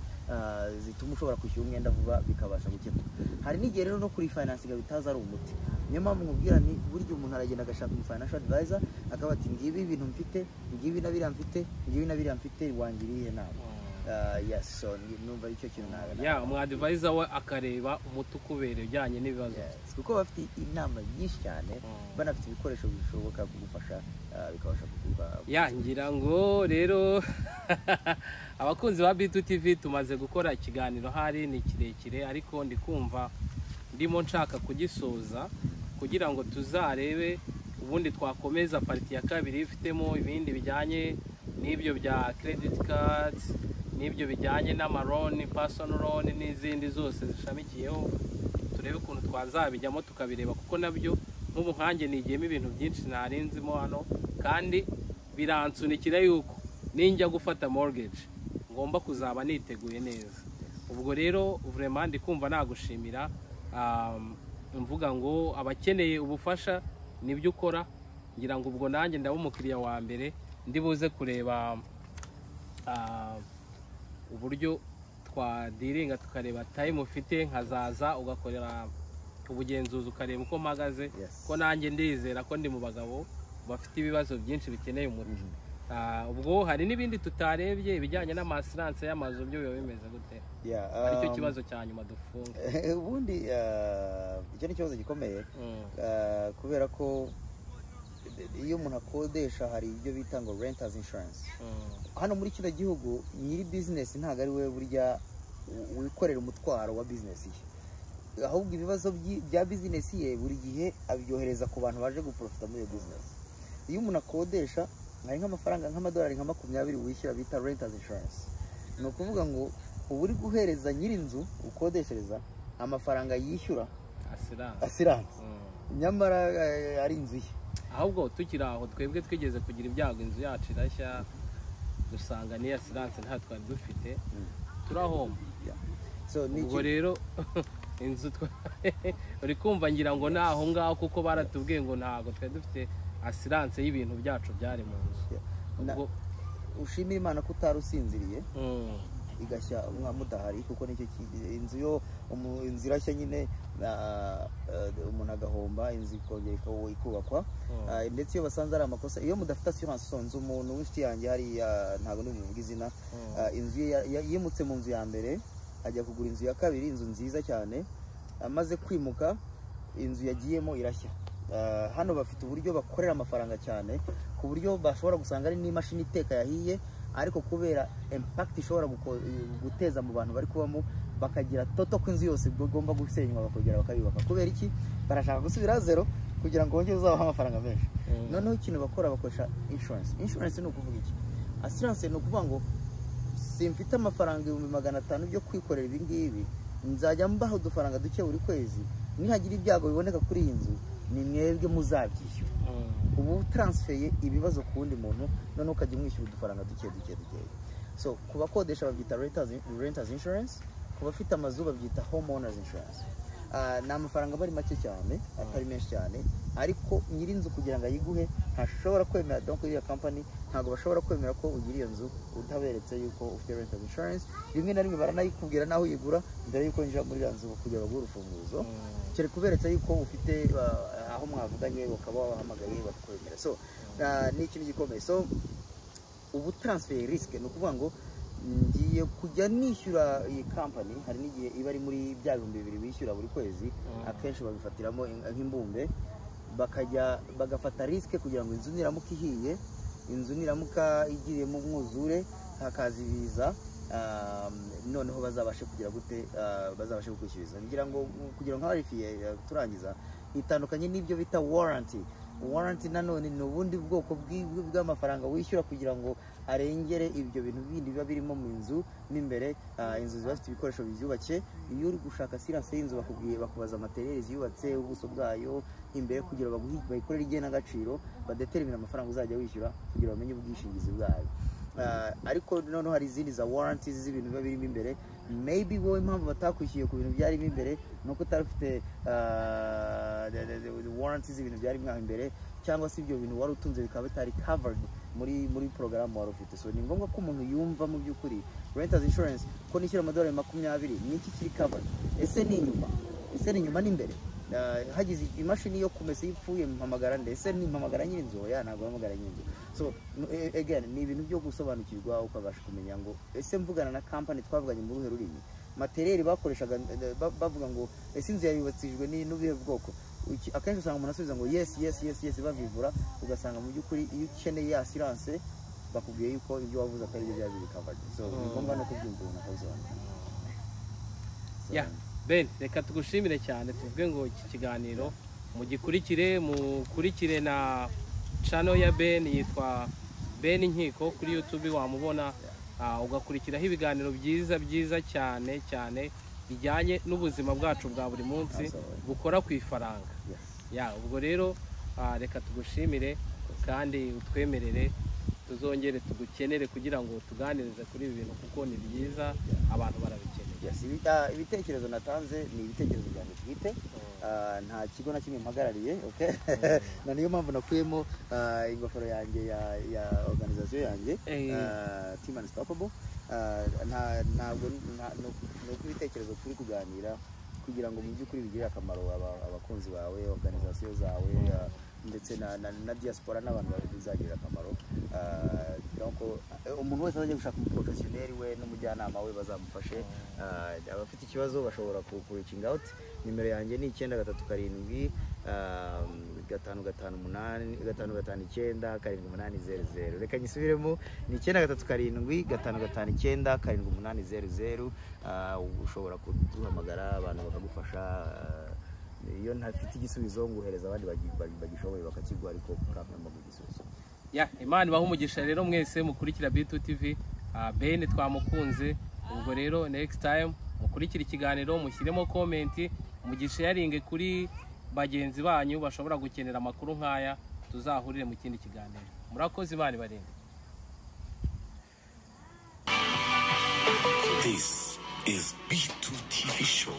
zituma ushobora kwishyura umwenda vuba bikabasha gukemuka. Hari n'igihe rero no kuri financing bitaza ari umuti. Niyo mpamvu nkubwira ni buryo umuntu aragenda agashaka financial advisor akaba ati ngibi ibintu mfite, ngibi na biriya mfite, ngibi na biriya mfite, wangiriye nawe. Yes, so numva icyo kintu nawe umwadvisor we akareba umuti ukubera ujyanye n'ibibazo, kuko bafite inama nyinshi cyane, banafite ibikoresho bishoboka kugufasha bikabasha kukuba. Ngira ngo rero abakunzi ba B2 TV tumaze gukora ikiganiro, hari ni kirekire ariko ndi kumva ndimo nshaka kugisoza kugira ngo tuzarebe ubundi twakomeza parti ya kabiri ifitemo ibindi bijyanye n'ibyo bya credit cards, n'ibyo bijyanye n'amaroni, personal loan n'izindi zose zishamikiyeho. Turebe ukuntu twazabijyamo tukabireba kuko nabyo nk'ubu nkanjye nigiyemo ibintu byinshi narinzimo hano, kandi biransunikira yuko ninjya gufata mortgage ngomba kuzaba niteguye neza. Ubwo rero vraiment ndi kumva nagushimira, mvuga ngo abakeneye ubufasha nibyo ukora, ngira ngo ubwo nanjye ndaba umukiriya wa mbere ndibuze kureba uburyo twadiringa tukareba time ufite nkazaza ugakorera ubugenzuzi ukareba uko mpagaze ko nanjye ndizera ko ndi mu bagabo bafite ibibazo byinshi bikeneye umuti. Ubwo hari n'ibindi tutarebye ibijyanye n'amasiranse y'amazu byo biba bimeze gute? Aricyo kibazo cya nyuma dufunga. Ubundi icyo ni ikibazo gikomeye kubera ko iyo umuntu akodesha hari ibyo bita ngo renters insurance. Hano muri kino gihugu nyiri business ntabwo ari we burya wikorera umutwaro wa business ye, ahubwo ibibazo bya business ye buri gihe abyohereza ku bantu baje guprofita muri iyo business. Iyo umuntu akodesha hari nk'amafaranga nk'amadolari nka 20 wishyura bita renters insurance, ni ukuvuga ngo uba uri guhereza nyir'inzu ukodeshereza amafaranga yishyura assurance nyamara ari inzu ye. Ahubwo tukiri aho twebwe twigeze kugira ibyago inzu yacu irashya dusanga niyo assurance nta twari dufite turahomba. Ubwo rero inzu uri kumva ngira ngo naho ngaho kuko baratubwiye ngo ntago twari dufite assurance y'ibintu byacu byari mu nzu. Ubwo ushimira Imana ko utarusinziriye igashya mudahari kuko nicyo inzu yo inzu irashya nyine umuntu agahomba inzu ikongera ikubakwa. Ndetse iyo basanze ari amakosa iyo mudafite assurance sonze umuntu w'ifite yanjye hari ntago n'umuvuga izina inzu yimutse mu nzu ya mbere ajya kugura inzu ya kabiri, inzu nziza cyane, amaze kwimuka inzu yagiyemo irashya. Hano bafite uburyo bakorera amafaranga cyane ku buryo bashobora gusanga ari n'imashini iteka yahiye, ariko kubera impact ishobora guteza mu bantu bari kubamo bakagira toto ko inzu yose igomba gusenywa bakongera bakayubaka. Kubera iki? Barashaka gusubira zero kugira ngo wongere uzabaha amafaranga menshi. Noneho ikintu bakora bakoresha insurance. Insurance ni ukuvuga iki? Assurance ni ukuvuga ngo simfite amafaranga 500 byo kwikorera ibi ngibi, nzajya mbaho udufaranga duke buri kwezi, nihagira ibyago biboneka kuri iyi nzu ni mwebwe muzabyishyura. Ubu transfeye ibibazo ku wundi muntu none ukajya umwishyura udufaranga duke. So kuba kodesha babyita renters insurance, kuba afite amazu babyita homeowners insurance. Ni amafaranga bari make cyane atari menshi cyane, ariko nyir'inzu kugira ngo ayiguhe ntashobora kwemera donc iyo company ntago bashobora kwemera ko ugira iyo nzu utaberetse yuko ufite renters insurance. Rimwe na rimwe baranayikubwira naho uyigura mbere yuko njya muri nzu kugira ngo urufunguzo cyere kuberetse yuko ufite aho mwavuganye ukaba wahamagaye bakwemera. So ni ikintu gikomeye. So ubu transfer risk ni ukuvuga ngo ngiye kujya nishyura iyi company, hari n'igihe iba ari muri bya 200 bishyura buri kwezi, akenshi babifatiramo nk'imbumbe bakajya bagafata risk kugira ngo inzu niramuka ihiye, inzu niramuka igiriyemo umwuzure hakaza ibiza, noneho bazabashe kugira gute bazabashe kukwishyuriza. Ngira ngo kugira ngo harifiye turangiza itandukanye n'ibyo bita warranty. Warranty nanone ni ubundi bwoko bw'amafaranga wishyura kugira ngo arengere ibyo bintu bindi biba birimo mu nzu n'imbere. Inzu ziba zifite ibikoresho byubatse, iyo uri gushaka assurance y'inzu bakubaza materiel yubatse, ubuso bwayo imbere kugira bayikorere igena agaciro, badetermine amafaranga uzajya wishyura kugira bamenye ubwishingizi bwayo. Ariko noneho hari izindi za warranties z'ibintu biba birimo imbere, maybe wowe impamvu batakwishyuye ku bintu byarimo imbere nuko utarafite warranties z'ibintu byari mwaho imbere, cyangwa se ibyo bintu wari utunze bikaba bitari covered muri program wari ufite. So ni ngombwa ko umuntu yumva mu by'ukuri renters insurance ko nishyura amadolari 20 niki kiri covered, ese ni inyuma n'imbere. Hagize imashini yo kumesa ipfuye mpamagara ndetse ni mpamagara nyinzo ntabwo mpamagara nyinzo. So again ni ibintu byo gusobanukirwa ukabasha kumenya ngo ese mvugana na company twavuganye mu ruhe rurimi, materiel bakoreshaga bavuga ngo ese inzu yayubatsijwe n'ubihe bwoko. Akenshi usanga umuntu asubiza ngo yes bavivura, ugasanga mu by'ukuri iyo ukeneye assurance bakubwiye yuko ibyo wavuze atari byo byari covered. So ni ngombwa no kubyumva yeah. Ben, reka tugushimire cyane, tuvuge ngo iki kiganiro mukurikire na channel ya Ben yitwa Ben Inkiko kuri YouTube, wamubona ugakurikiraho ibiganiro byiza cyane bijyanye n'ubuzima bwacu bwa buri munsi bukora ku ifaranga. Ubwo rero reka tugushimire kandi utwemerere tuzongere tugukenere kugira ngo tuganirize kuri ibi bintu kuko ni byiza, abantu barabikeneye. Yes, ibitekerezo natanze ni ibitekerezo byanjye bwite, nta kigo na kimwe mpagarariye, okay? Na niyo mpamvu nakuyemo ingofero yanjye ya organisation yanjye, Team Unstoppable. Ntabwo no kubitekerezo turi kuganira kugira ngo mu by'ukuri bigire akamaro abakunzi bawe, organisation zawe, ndetse na diaspora n'abantu bizagirira akamaro. Donc umuntu wese azaje gushaka umuprofessionnel we n'umujyanama we bazamufashe. Abafite ikibazo bashobora ku-reaching out. Nimero yanjye ni 937 558 reka nyisubiremo, ni 937 559 ushobora kuduhamagara abantu bakagufasha. Iyo ntafite igisubizo nguhereza abandi bagishoboye bakakigwa, ariko kamwe mu gisubizo. Imana ibahe umugisha rero mwese mukurikira B2 TV. Ben twamukunze, ubwo rero next time mukurikira ikiganiro, mushyiremo comment, umugisha yaringe kuri bagenzi banyu bashobora gukenera amakuru nkaya, tuzahurire mu kindi kiganiro. Murakoze, Imana ibarinde. This is B2 TV show.